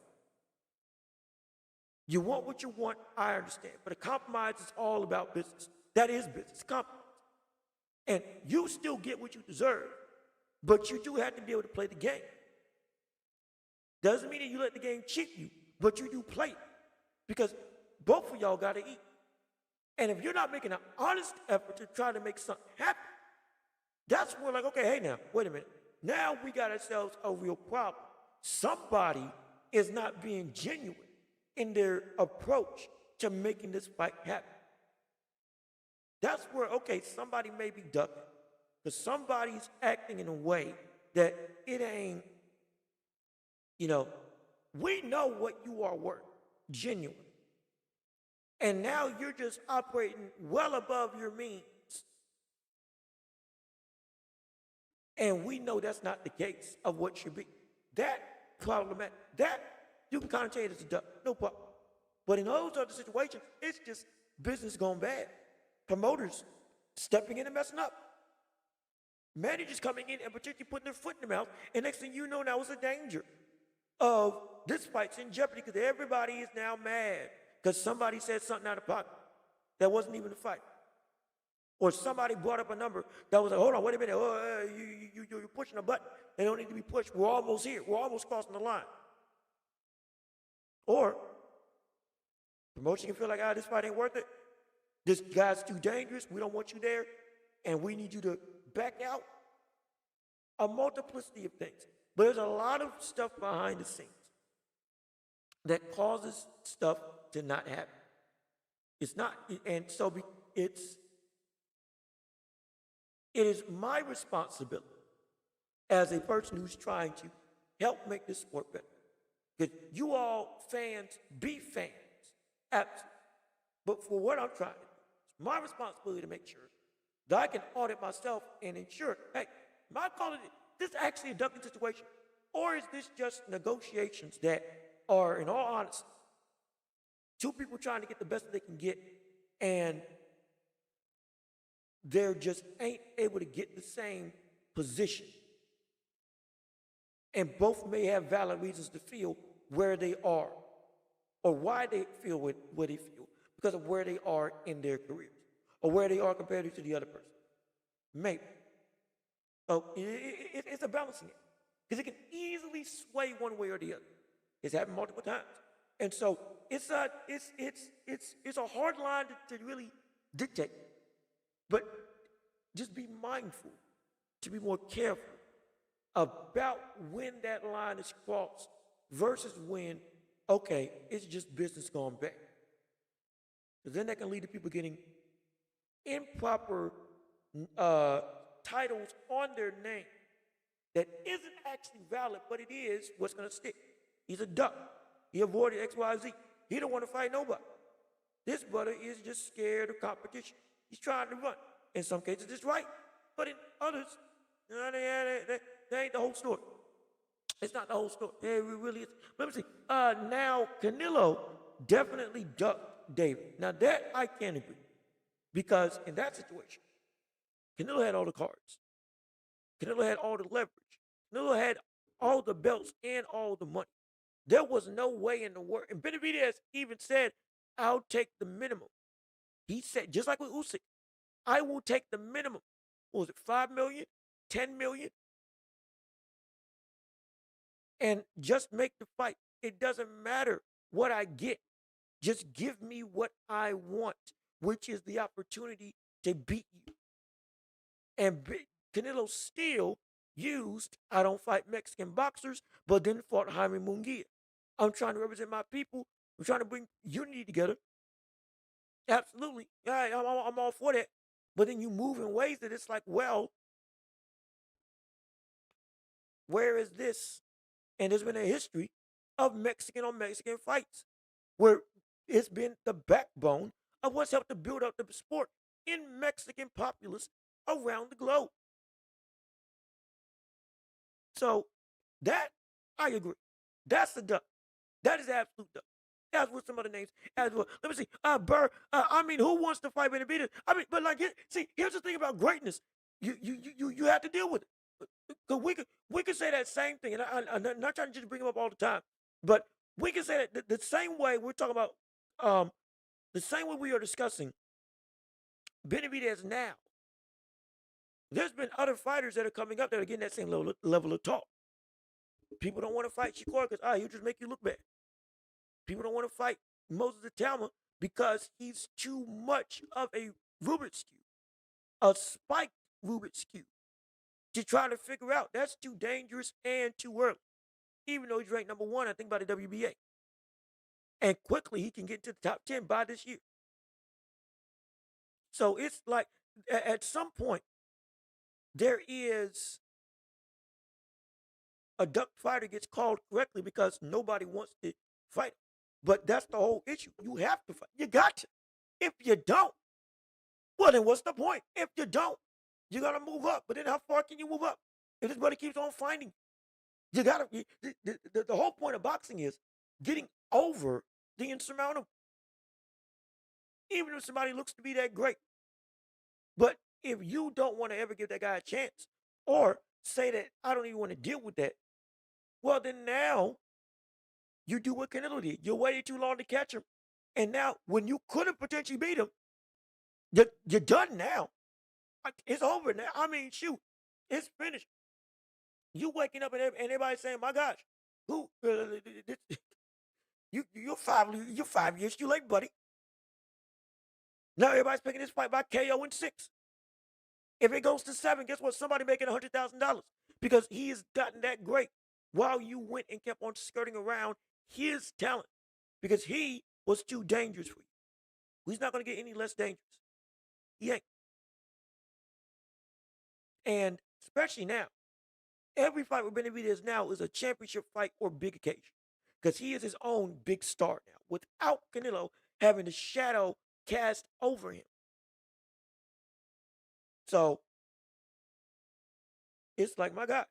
You want what you want, I understand. But a compromise is all about business. That is business, compromise. And you still get what you deserve, but you do have to be able to play the game. Doesn't mean that you let the game cheat you, but you do play it. Because both of y'all got to eat. And if you're not making an honest effort to try to make something happen, that's where like, okay, hey now, wait a minute. Now we got ourselves a real problem. Somebody is not being genuine in their approach to making this fight happen. That's where, okay, somebody may be ducking, because somebody's acting in a way that it ain't, we know what you are worth, genuine. And now you're just operating well above your means. And we know that's not the case of what should be. That problematic, that you can kind of change it as a duck, no problem. But in those other situations, it's just business going bad. Promoters stepping in and messing up. Managers coming in and particularly putting their foot in their mouth. And next thing you know, now it's a danger of this fight's in jeopardy because everybody is now mad because somebody said something out of pocket that wasn't even a fight. Or somebody brought up a number that was like, hold on, wait a minute. Oh, you're pushing a button. They don't need to be pushed. We're almost here. We're almost crossing the line. Or promotion can feel like, this fight ain't worth it. This guy's too dangerous. We don't want you there. And we need you to back out. A multiplicity of things. But there's a lot of stuff behind the scenes that causes stuff to not happen. It's not, and so it is my responsibility as a person who's trying to help make this sport better. Because you all fans be fans, absolutely. But for what I'm trying to do, it's my responsibility to make sure that I can audit myself and ensure, hey, am I calling this actually a ducking situation? Or is this just negotiations that are, in all honesty, two people trying to get the best that they can get, and they're just ain't able to get the same position. And both may have valid reasons to feel where they are or why they feel what they feel because of where they are in their careers or where they are compared to the other person. Maybe. So it's a balancing act because it can easily sway one way or the other. It's happened multiple times. And so it's a hard line to really dictate. But just be mindful to be more careful about when that line is crossed versus when, okay, it's just business going bad. Because then that can lead to people getting improper titles on their name that isn't actually valid, but it is what's going to stick. He's a duck. He avoided XYZ. He don't want to fight nobody. This brother is just scared of competition. He's trying to run. In some cases, it's right. But in others, they ain't the whole story. It's not the whole story. It really is. Let me see. Now, Canelo definitely ducked David. Now, that I can't agree. Because in that situation, Canelo had all the cards. Canelo had all the leverage. Canelo had all the belts and all the money. There was no way in the world. And Benavidez even said, I'll take the minimum. He said, just like with Usyk, I will take the minimum. What was it, 5 million, 10 million? And just make the fight. It doesn't matter what I get. Just give me what I want, which is the opportunity to beat you. And Canelo still used, I don't fight Mexican boxers, but then fought Jaime Munguia. I'm trying to represent my people. I'm trying to bring unity together. Absolutely. I'm all for that. But then you move in ways that it's like, well, where is this? And there's been a history of Mexican on Mexican fights where it's been the backbone of what's helped to build up the sport in Mexican populace around the globe. So that, I agree. That's the duck. That is absolute duck. As with some other names as well. Let me see. Burr. Who wants to fight Benavidez? But like, here's the thing about greatness. You have to deal with it. Because we could say that same thing, and I'm not trying to just bring him up all the time. But we can say that the same way we're talking about, the same way we are discussing Benavidez now. There's been other fighters that are coming up that are getting that same level of talk. People don't want to fight Shakur because he'll just make you look bad. People don't want to fight Moses Talma because he's too much of a Rubik's Cube, a spiked Rubik's Cube, to try to figure out. That's too dangerous and too early. Even though he's ranked number 1, I think, by the WBA. And quickly he can get into the top 10 by this year. So it's like at some point there is a duck fighter gets called correctly because nobody wants to fight. But that's the whole issue. You have to fight. You got to. If you don't, well, then what's the point? If you don't, you got to move up. But then how far can you move up if this buddy keeps on fighting? You got to. The whole point of boxing is getting over the insurmountable. Even if somebody looks to be that great. But if you don't want to ever give that guy a chance or say that I don't even want to deal with that, well, then now you do what Canelo did. You waited too long to catch him. And now when you could have potentially beat him, you're done now. It's over now. I mean, shoot, it's finished. You waking up and everybody saying, my gosh, who? You're 5 years too late, buddy. Now everybody's picking this fight by KO in 6. If it goes to 7, guess what? Somebody making $100,000 because he has gotten that great while you went and kept on skirting around his talent because he was too dangerous for you. He's not going to get any less dangerous. He ain't. And especially now, every fight with Benavidez now is a championship fight or big occasion because he is his own big star now without Canelo having the shadow cast over him. So it's like, my gosh,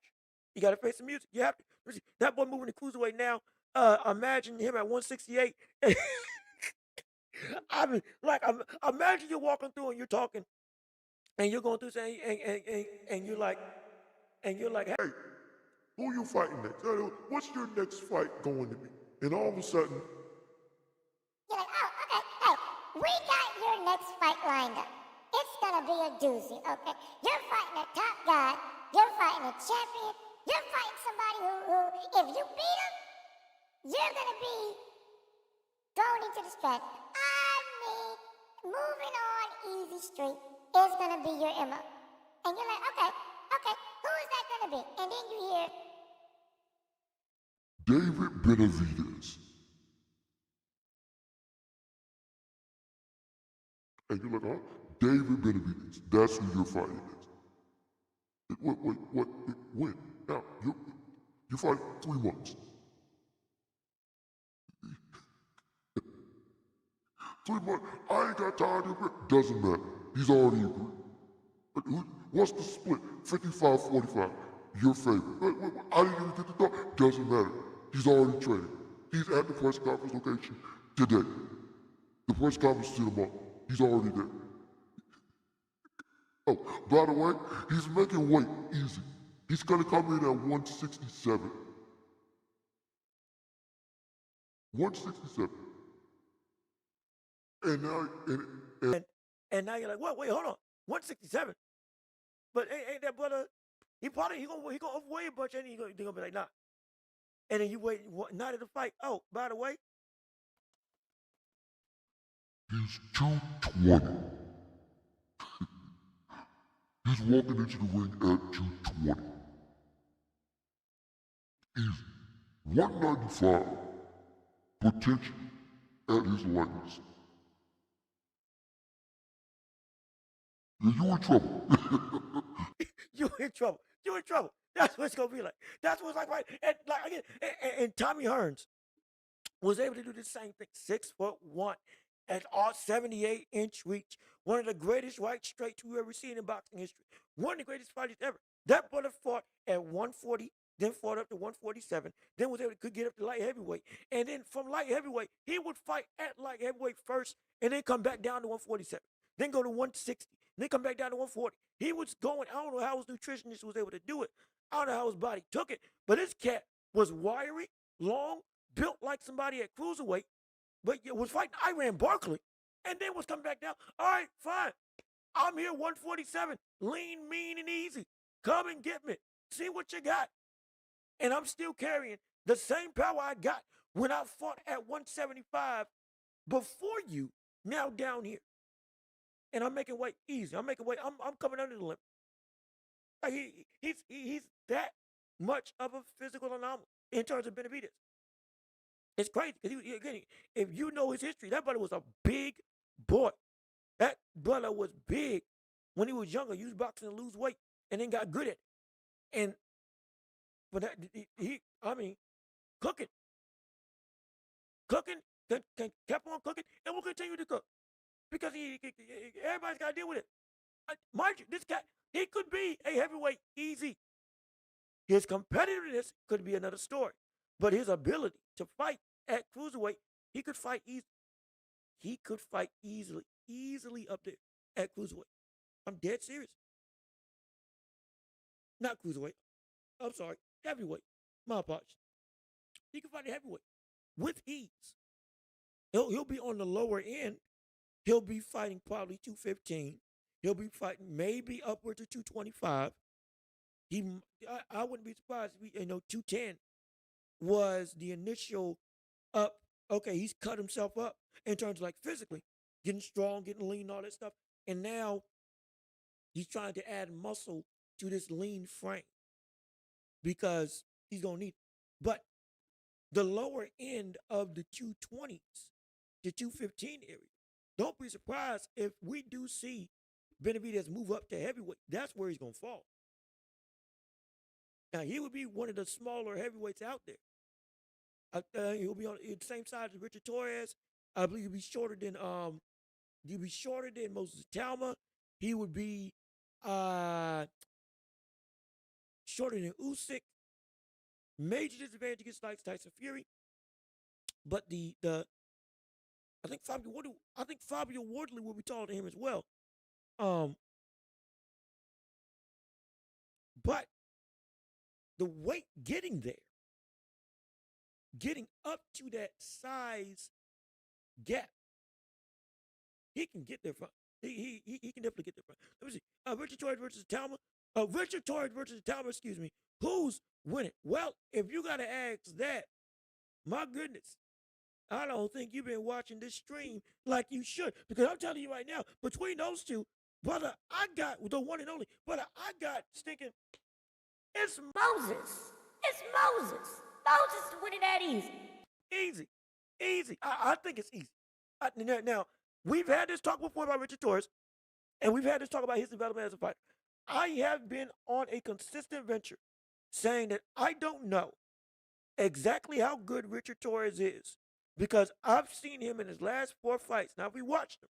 you got to face the music. You have to. That boy moving the cruiserweight now. Imagine him at 168. I mean, like, imagine you're walking through and you're talking, and you're going through saying, and you're like, hey, Who you fighting next? What's your next fight going to be? And all of a sudden, You're like, oh, okay, hey, we got your next fight lined up. It's gonna be a doozy, okay? You're fighting a top guy. You're fighting a champion. You're fighting somebody who if you beat him, you're gonna be thrown into the scratch. I mean, moving on easy street is gonna be your MO. And you're like, okay, who is that gonna be? And then you hear, David Benavidez. And you're like, huh? David Benavidez. That's who you're fighting next. What? When? Now, you're fighting 3 months. 3 months. I ain't got time to agree. Doesn't matter. He's already agreed. But what's the split? 55-45. Your favorite. I didn't even get the thought. Doesn't matter. He's already traded. He's at the press conference location today. The press conference is tomorrow. He's already there. Oh, by the way, he's making weight easy. He's gonna come in at 167. 167. And now you're like, what? Wait, hold on. 167. But ain't that brother? He gonna overweigh a bunch, and he gonna be like, nah. And then you wait night of the fight. Oh, by the way, he's 220. He's walking into the ring at 220. Easy. 195. Potential at his lightness. Yeah, you in trouble. you in trouble. You in trouble. That's what it's gonna be like. That's what it's like, right? And Tommy Hearns was able to do the same thing. 6'1" at all 78-inch reach. One of the greatest right straights we ever seen in boxing history. One of the greatest fighters ever. That brother fought at 140, then fought up to 147, then was able to get up to light heavyweight. And then from light heavyweight, he would fight at light heavyweight first, and then come back down to 147. Then go to 160, then come back down to 140. He was going, I don't know how his nutritionist was able to do it. I don't know how his body took it, but this cat was wiry, long, built like somebody at cruiserweight, but was fighting Iran Barkley, and then was coming back down. All right, fine. I'm here 147, lean, mean, and easy. Come and get me. See what you got. And I'm still carrying the same power I got when I fought at 175 before you, now down here. And I'm making weight easy. I'm making weight. I'm coming under the limit. Like he's that much of a physical anomaly in terms of Benavidez. It's crazy because again, if you know his history, that brother was a big boy. That brother was big when he was younger. Used boxing to lose weight and then got good at it. And but that, cooking, kept on cooking, and will continue to cook because everybody's got to deal with it. Mind you, this guy, he could be a heavyweight easy. His competitiveness could be another story, but his ability to fight at cruiserweight, he could fight easily. He could fight easily up there at cruiserweight. I'm dead serious. Not cruiserweight. I'm sorry, heavyweight. My apologies. He can fight a heavyweight with ease. He'll be on the lower end. He'll be fighting probably 215. He'll be fighting maybe upwards of 225. I wouldn't be surprised if 210 was the initial up. Okay, he's cut himself up in terms of like physically, getting strong, getting lean, all that stuff. And now he's trying to add muscle to this lean frame because he's going to need it. But the lower end of the 220s, the 215 area, don't be surprised if we do see Benavidez move up to heavyweight. That's where he's going to fall. Now, he would be one of the smaller heavyweights out there. He'll be on the same size as Richard Torres. I believe he'll be shorter than Moses Talma. He would be shorter than Usyk. Major disadvantage against Tyson Fury. But I think Fabio Wardley will be taller than him as well. But the weight getting there, getting up to that size gap, he can get there from. He can definitely get there from. Let me see. Richard Torres versus Talma. Richard Torres versus Talma. Excuse me. Who's winning? Well, if you gotta ask that, my goodness, I don't think you've been watching this stream like you should. Because I'm telling you right now, between those two, brother, I got the one and only. Brother, I got stinking. It's Moses. It's Moses. Moses is winning that easy. Easy. I think it's easy. Now, we've had this talk before about Richard Torres, and we've had this talk about his development as a fighter. I have been on a consistent venture saying that I don't know exactly how good Richard Torres is because I've seen him in his last 4 fights. Now, we watched them,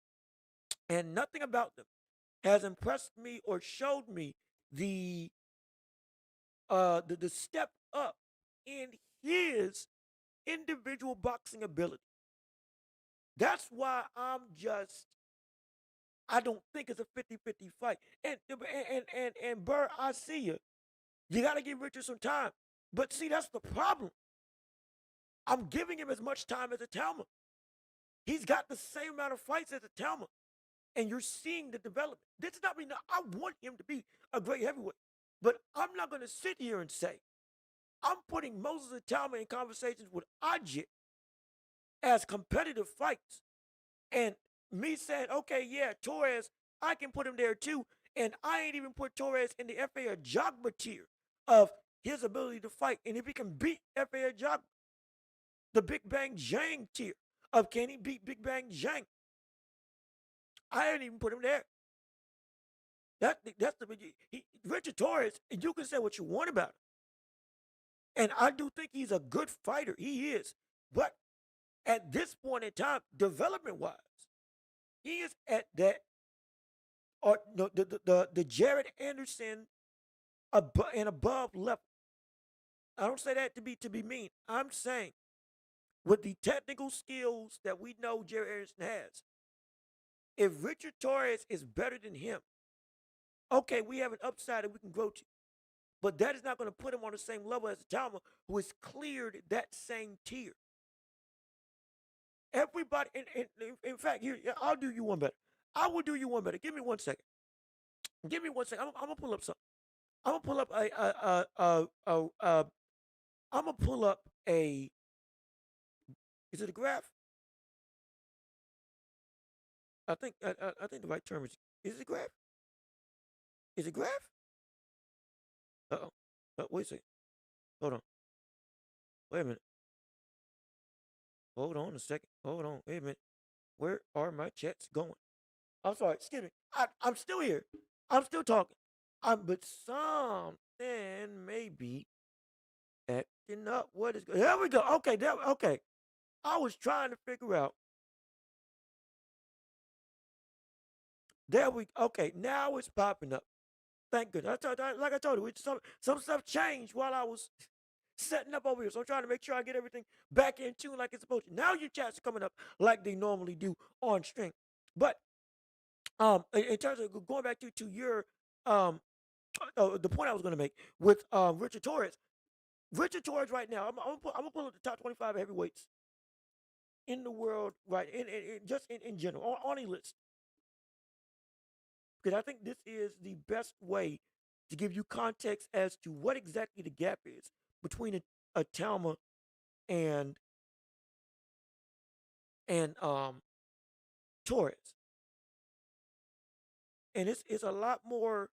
and nothing about them has impressed me or showed me the step up in his individual boxing ability. That's why I don't think it's a 50-50 fight. And Burr, I see you. You got to give Richard some time. But see, that's the problem. I'm giving him as much time as a Talma. He's got the same amount of fights as a Talma. And you're seeing the development. This does not mean that I want him to be a great heavyweight. But I'm not going to sit here and say, I'm putting Moses and Talma in conversations with Ajit as competitive fights. And me saying, okay, yeah, Torres, I can put him there too. And I ain't even put Torres in the F.A. Ajagba tier of his ability to fight. And if he can beat F.A. Ajagba, the Big Bang Zhang tier of can he beat Big Bang Zhang? I ain't even put him there. That's Richard Torres, and you can say what you want about him. And I do think he's a good fighter. He is. But at this point in time, development-wise, he is at that, or the Jared Anderson and above level. I don't say that to be mean. I'm saying with the technical skills that we know Jared Anderson has, if Richard Torres is better than him, okay, we have an upside that we can grow to. But that is not going to put him on the same level as Talma, who has cleared that same tier. Everybody, in fact, here, I'll do you one better. I will do you one better. Give me 1 second. Give me 1 second. I'm gonna pull up something. I'm gonna pull up I'm gonna pull up a. Is it a graph? I think the right term is it a graph? Is it graph? Uh-oh. Wait a second. Hold on. Wait a minute. Hold on a second. Hold on. Wait a minute. Where are my chats going? I'm sorry. Excuse me. I'm still here. I'm still talking. But something may be acting up. What is going? There we go. Okay. Okay. I was trying to figure out. There we. Okay. Now it's popping up. Thank goodness. Like I told you, some stuff changed while I was setting up over here. So I'm trying to make sure I get everything back in tune like it's supposed to. Now your chats are coming up like they normally do on stream. But in terms of going back to your the point I was going to make with Richard Torres. Richard Torres right now, I'm gonna pull up the top 25 heavyweights in the world, right? Just in general on a list, because I think this is the best way to give you context as to what exactly the gap is between a Talma and Torres, and it's a lot more.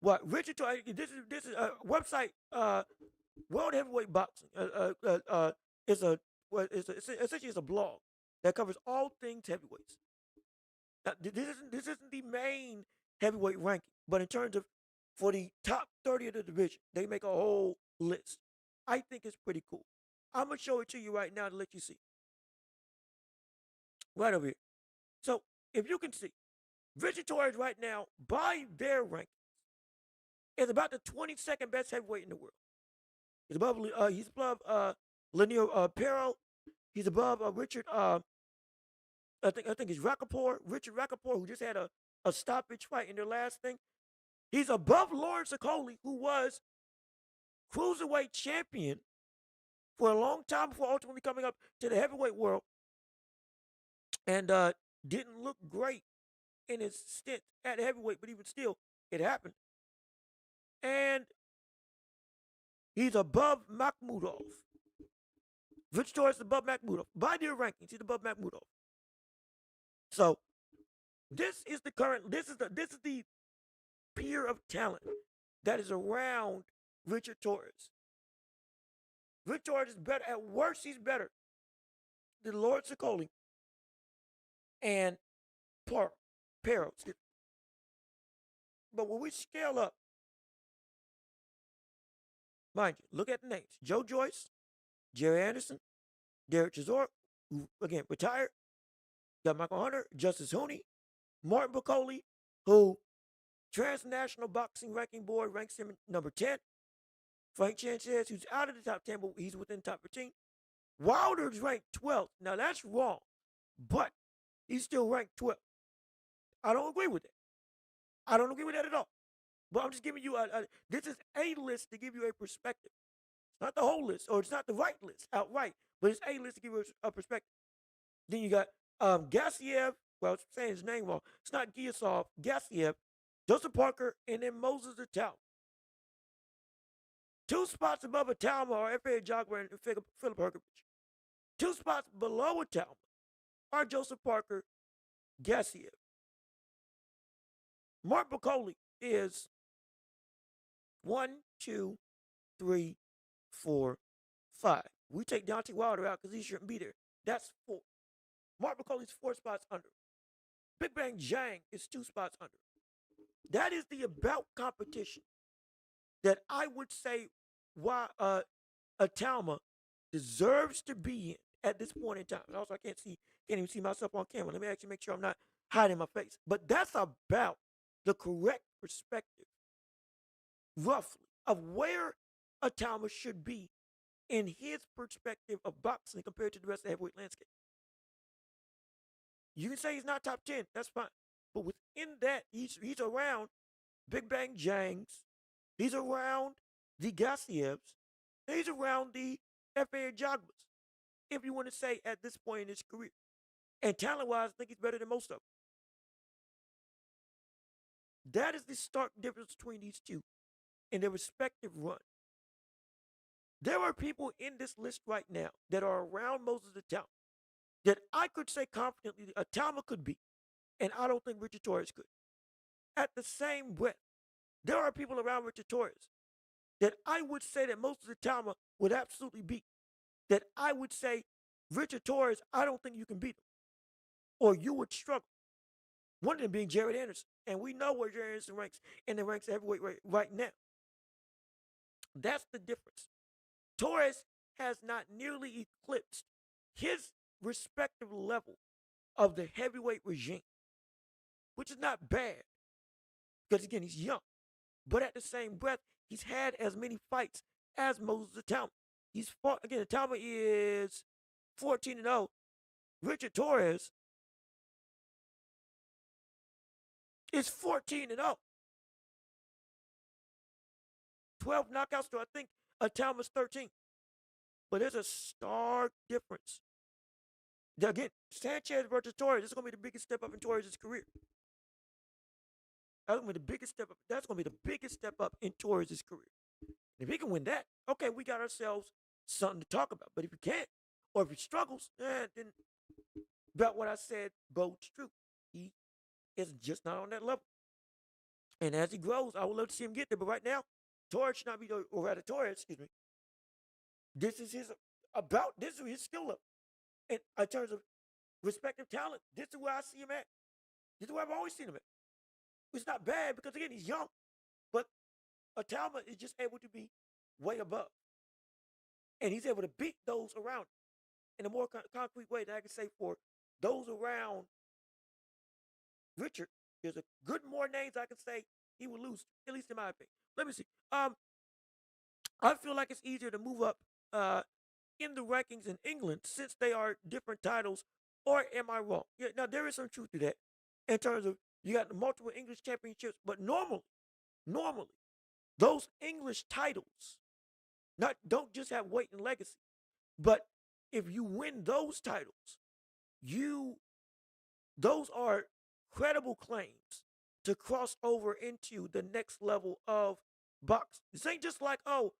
What Richard Torres? This is a website. World Heavyweight Boxing is essentially it's a blog that covers all things heavyweights. Now, this isn't the main heavyweight ranking, but in terms of for the top 30 of the division, they make a whole list. I think it's pretty cool. I'm gonna show it to you right now to let you see. Right over here. So if you can see, Richard Torres right now, by their rankings, is about the 22nd best heavyweight in the world. He's above Lenier Perro. He's above Richard I think it's Richard Rappaport, who just had a stoppage fight in their last thing. He's above Lawrence Okoli, who was cruiserweight champion for a long time before ultimately coming up to the heavyweight world, and didn't look great in his stint at heavyweight, but even still, it happened. And he's above Makhmudov. Rich Torres is above Makhmudov. By their rankings, he's above Makhmudov. So this is the peer of talent that is around Richard Torres. Richard Torres is better. At worst, he's better than Lord Sicoli and Perro. But when we scale up, mind you, look at the names. Joe Joyce, Jerry Anderson, Derek Chisora, who again retired. Got Michael Hunter, Justice Hooney, Martin Bacoli, who Transnational Boxing Ranking Board ranks him number 10. Frank Sanchez, who's out of the top 10, but he's within the top 15. Wilder's ranked 12th. Now that's wrong, but he's still ranked 12th. I don't agree with that. I don't agree with that at all. But I'm just giving you this is a list to give you a perspective. It's not the whole list, or it's not the right list outright, but it's a list to give you a perspective. Then you got Gassiev, well, I'm saying his name wrong. It's not Giasov, Gassiev, Joseph Parker, and then Moses Atalma. 2 spots above Atalma are F.A. Jogger and Philip Hergovich. 2 spots below Atalma are Joseph Parker, Gassiev. Mark Bacoli is 1, 2, 3, 4, 5. We take Deontay Wilder out because he shouldn't be there. That's 4. Mark Bacoli's 4 spots under. Big Bang Jang is 2 spots under. That is the about competition that I would say why Atalma deserves to be in at this point in time. And also, I can't even see myself on camera. Let me actually make sure I'm not hiding my face. But that's about the correct perspective, roughly, of where Atalma should be in his perspective of boxing compared to the rest of the heavyweight landscape. You can say he's not top 10, that's fine. But within that, he's around Big Bang Jangs, he's around the Gassievs, he's around the F.A. Jogbas. if you want to say at this point in his career. And talent-wise, I think he's better than most of them. That is the stark difference between these two in their respective run. There are people in this list right now that are around Moses Atama that I could say confidently Atama could beat, and I don't think Richard Torres could. At the same breath, there are people around Richard Torres that I would say that Moses Atama would absolutely beat. That I would say, Richard Torres, I don't think you can beat him, or you would struggle. One of them being Jared Anderson, and we know where Jared Anderson ranks in the ranks of heavyweight right now. That's the difference. Torres has not nearly eclipsed his respective level of the heavyweight regime, which is not bad, because again, he's young. But at the same breath, he's had as many fights as Moses Atama. He's fought, again, Atama is 14-0. Richard Torres is 14-0. 12 knockouts to, I think, Atama's 13. But there's a stark difference. Again, Sanchez versus Torres, this is going to be the biggest step up in Torres' career. That's going to be the biggest step up. That's going to be the biggest step up in Torres' career. If he can win that, okay, we got ourselves something to talk about. But if he can't, or if he struggles, then about what I said bodes true. He is just not on that level. And as he grows, I would love to see him get there. But right now, Torres should not be, or rather Torres, excuse me. This is his skill level. And in terms of respective talent, this is where I see him at. This is where I've always seen him at. It's not bad because, again, he's young. But Atama is just able to be way above. And he's able to beat those around in a more concrete way that I can say for those around Richard. There's a good more names I can say he would lose, at least in my opinion. Let me see. I feel like it's easier to move up in the rankings in England since they are different titles, or am I wrong? Yeah, now there is some truth to that in terms of you got the multiple English championships, but normally, those English titles don't just have weight and legacy, but if you win those titles, those are credible claims to cross over into the next level of boxing. This ain't just like, oh,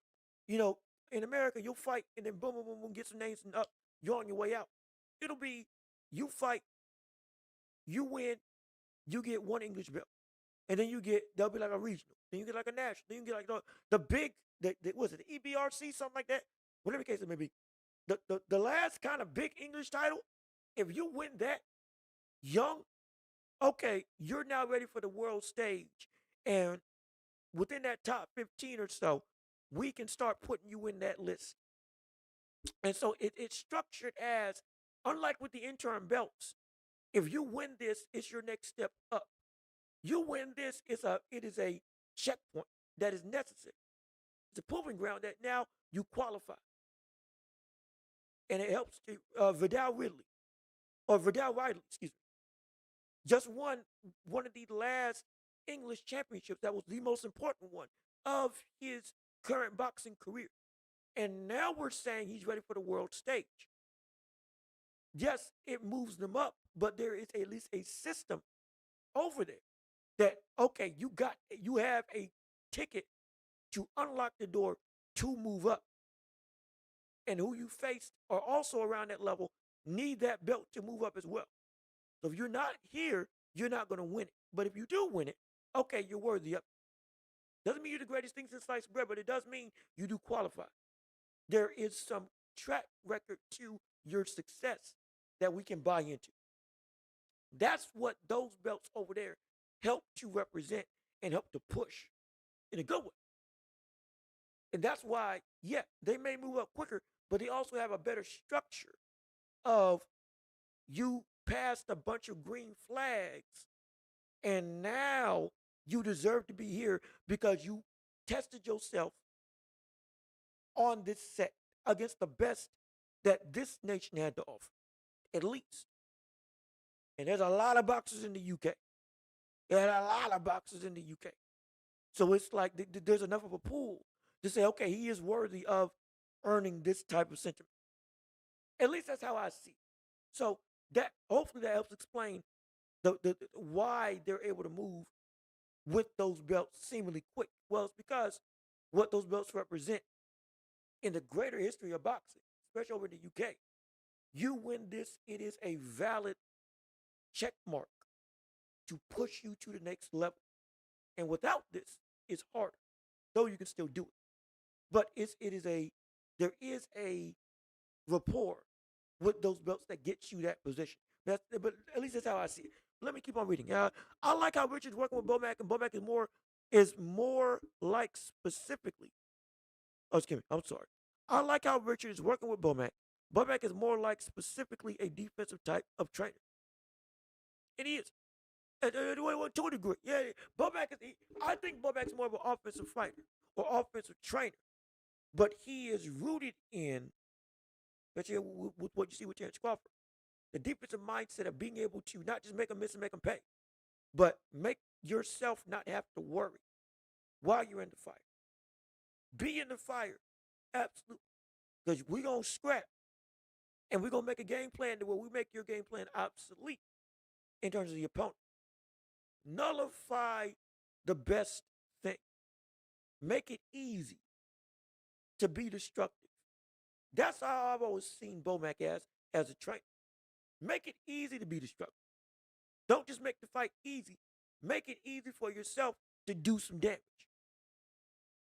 in America, you'll fight and then boom, boom, boom, boom, get some names and up, you're on your way out. It'll be you fight, you win, you get one English belt. And then there'll be like a regional. Then you get like a national. Then you get like the big, was it the EBRC, something like that? Whatever case it may be. The last kind of big English title, if you win that young, okay, you're now ready for the world stage. And within that top 15 or so, we can start putting you in that list. And so it's structured as, unlike with the interim belts, if you win this, it's your next step up. You win this, it is a checkpoint that is necessary. It's a proving ground that now you qualify. And it helps Vidal Ridley, excuse me, just won one of the last English championships. That was the most important one of his current boxing career. And now we're saying he's ready for the world stage. Yes, it moves them up, but there is at least a system over there that, okay, you have a ticket to unlock the door to move up. And who you faced are also around that level, need that belt to move up as well. So if you're not here, you're not going to win it. But if you do win it, okay, you're worthy of it. Doesn't mean you're the greatest thing since sliced bread, but it does mean you do qualify. There is some track record to your success that we can buy into. That's what those belts over there help to represent and help to push in a good way. And that's why, yeah, they may move up quicker, but they also have a better structure of you passed a bunch of green flags and now you deserve to be here because you tested yourself on this set against the best that this nation had to offer, at least. And there's a lot of boxers in the UK. There's a lot of boxers in the UK. So it's like there's enough of a pool to say, okay, he is worthy of earning this type of sentiment. At least that's how I see it. So that hopefully that helps explain the why they're able to move with those belts seemingly quick. Well, it's because what those belts represent in the greater history of boxing, especially over in the UK. You win this, it is a valid check mark to push you to the next level. And without this, it's harder. Though you can still do it. But there is a rapport with those belts that gets you that position. But at least that's how I see it. Let me keep on reading. I like how Richard's working with Bomac, and Bomac is more like specifically. Oh, excuse me. I'm sorry. I like how Richard is working with Bomac. Bomac is more like specifically a defensive type of trainer, and he is to a degree. Yeah, Bomac is. I think Bobac's more of an offensive fighter or offensive trainer, but he is rooted in, especially with what you see with Terrence Crawford, the defensive mindset of being able to not just make them miss and make them pay, but make yourself not have to worry while you're in the fire. Be in the fire, absolutely, because we're going to scrap, and we're going to make a game plan to where we make your game plan obsolete in terms of the opponent. Nullify the best thing. Make it easy to be destructive. That's how I've always seen Bomac as a trainer. Make it easy to be destructive. Don't just make the fight easy. Make it easy for yourself to do some damage.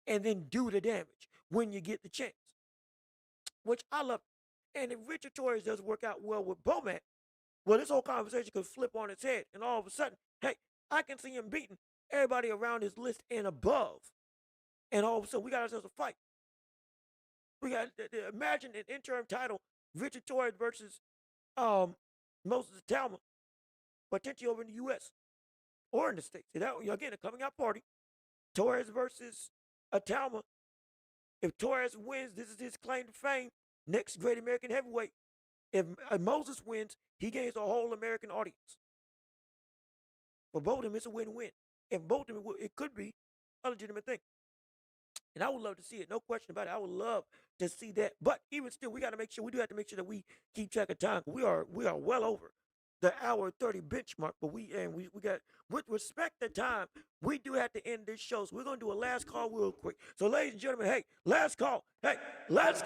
And then do the damage when you get the chance. Which I love. And if Richard Torres does work out well with Bomac, well, this whole conversation could flip on its head. And all of a sudden, hey, I can see him beating everybody around his list and above. And all of a sudden, we got ourselves a fight. We got imagine an interim title, Richard Torres versus Moses Talma, potentially over in the U.S. or in the States. That, again, a coming out party. Torres versus Talma. If Torres wins, this is his claim to fame. Next great American heavyweight. If Moses wins, he gains a whole American audience. For both of them, it's a win-win. If both of them, it could be a legitimate thing. And I would love to see it, no question about it. I would love to see that. But even still, we do have to make sure that we keep track of time. We are well over the hour 30 benchmark, but we got, with respect to time, we do have to end this show. So we're gonna do a last call real quick. So ladies and gentlemen, hey, last call. Hey, last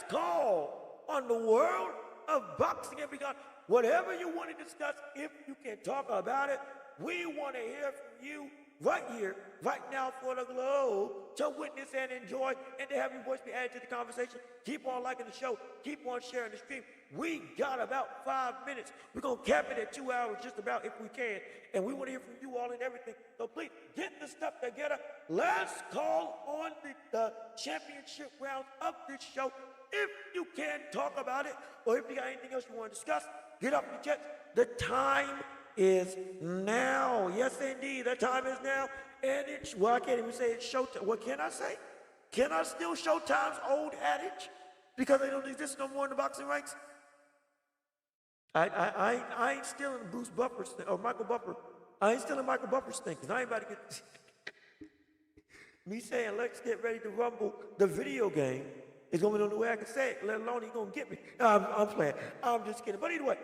call on the world of boxing and beyond. Whatever you want to discuss, if you can talk about it, we want to hear from you right here, right now for the globe to witness and enjoy and to have your voice be added to the conversation. Keep on liking the show. Keep on sharing the stream. We got about 5 minutes. We're going to cap it at 2 hours just about if we can. And we want to hear from you all and everything. So please get the stuff together. Let's call on the championship round of this show. If you can talk about it or if you got anything else you want to discuss, get off your chest. The time is now. Yes, indeed. The time is now. And it's, well, I can't even say it's showtime. What can I say? Can I still Showtime's old adage? Because they don't exist no more in the boxing ranks? I ain't stealing Bruce Buffer's thing, or Michael Buffer. I ain't stealing Michael Buffer's thing, because I ain't about to get... Me saying, let's get ready to rumble the video game is going to be the only way I can say it, let alone he's going to get me. No, I'm playing. I'm just kidding. But anyway,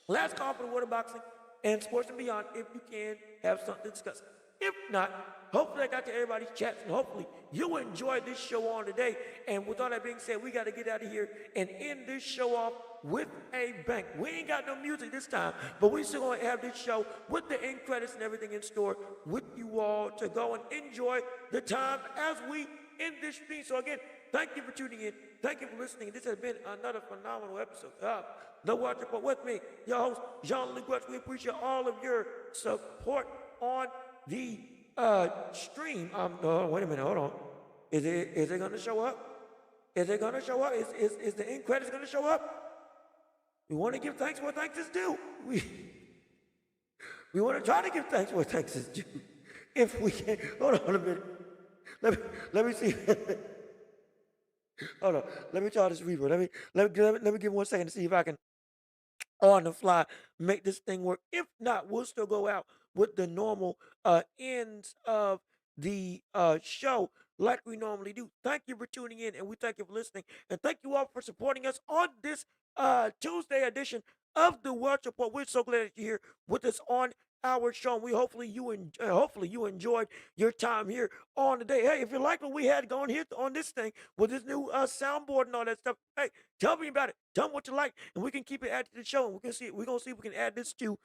last call for the world of boxing and sports and beyond, if you can have something to discuss. If not, hopefully I got to everybody's chats, and hopefully you enjoyed this show on today. And with all that being said, we got to get out of here and end this show off with a bang. We ain't got no music this time, but we still going to have this show with the end credits and everything in store with you all to go and enjoy the time as we end this stream. So again, thank you for tuning in. Thank you for listening. This has been another phenomenal episode of The Watch Report with me, your host, Jean-Luc Welch. We appreciate all of your support on the stream. Wait a minute, hold on. Is it going to show up? Is it going to show up? Is the end credits going to show up? We want to give thanks where thanks is due. We want to try to give thanks where thanks is due. If we can. Hold on a minute. Let me see. Hold on. Let me try this reverb. Let me give 1 second to see if I can, on the fly, make this thing work. If not, we'll still go out with the normal ends of the show. like we normally do. Thank you for tuning in, and we thank you for listening. And thank you all for supporting us on this Tuesday edition of the Welch Report. We're so glad that you're here with us on our show. And we hopefully you enjoyed your time here on the day. Hey, if you like what we had going here on this thing with this new soundboard and all that stuff, hey, tell me about it. Tell me what you like, and we can keep it added to the show. And we're gonna see if we can add this to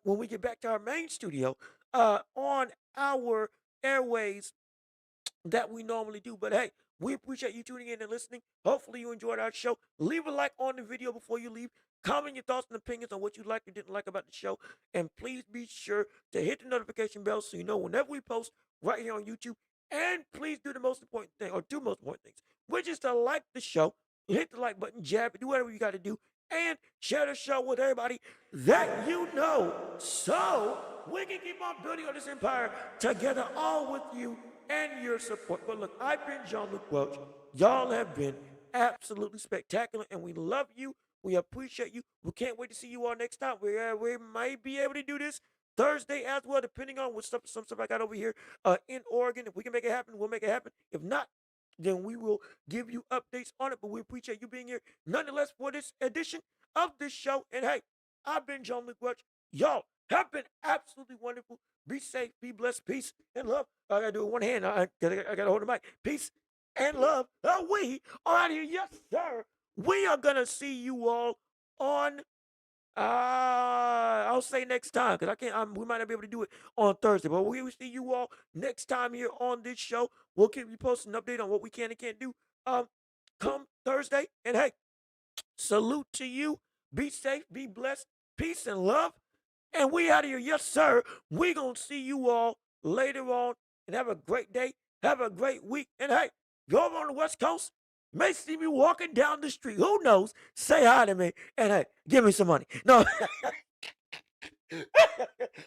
when we get back to our main studio on our airways that we normally do. But hey, we appreciate you tuning in and listening. Hopefully you enjoyed our show. Leave a like on the video before you leave. Comment your thoughts and opinions on what you liked or didn't like about the show. And please be sure to hit the notification bell so you know whenever we post right here on YouTube. And please do the most important thing, or two most important things, which is to like the show, hit the like button, jab it, do whatever you got to do, and share the show with everybody that you know, so we can keep on building on this empire together, all with you and your support. But look, I've been Jean-Luc Welch. Y'all have been absolutely spectacular, and we love you. We appreciate you. We can't wait to see you all next time. We might be able to do this Thursday as well, depending on what some stuff I got over here in Oregon. If we can make it happen, we'll make it happen. If not, then we will give you updates on it. But we appreciate you being here nonetheless for this edition of this show. And hey, I've been Jean-Luc Welch. Y'all have been absolutely wonderful. Be safe, be blessed, peace and love. I gotta do it with one hand. I gotta hold the mic. Peace and love. We are out here, yes, sir. We are gonna see you all on I'll say next time because I can't. We might not be able to do it on Thursday, but we will see you all next time here on this show. We'll keep you posting an update on what we can and can't do. Come Thursday, and hey, salute to you. Be safe, be blessed, peace and love, and we out of here, yes sir. We gonna see you all later on, and have a great day. Have a great week, and hey, you're over on the West Coast. May see me walking down the street. Who knows? Say hi to me, and hey, give me some money. No.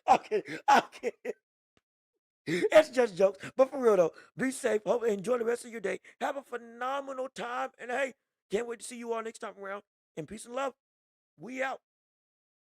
Okay, okay. It's just jokes. But for real though, be safe. Hope enjoy the rest of your day. Have a phenomenal time. And hey, can't wait to see you all next time around. And peace and love. We out.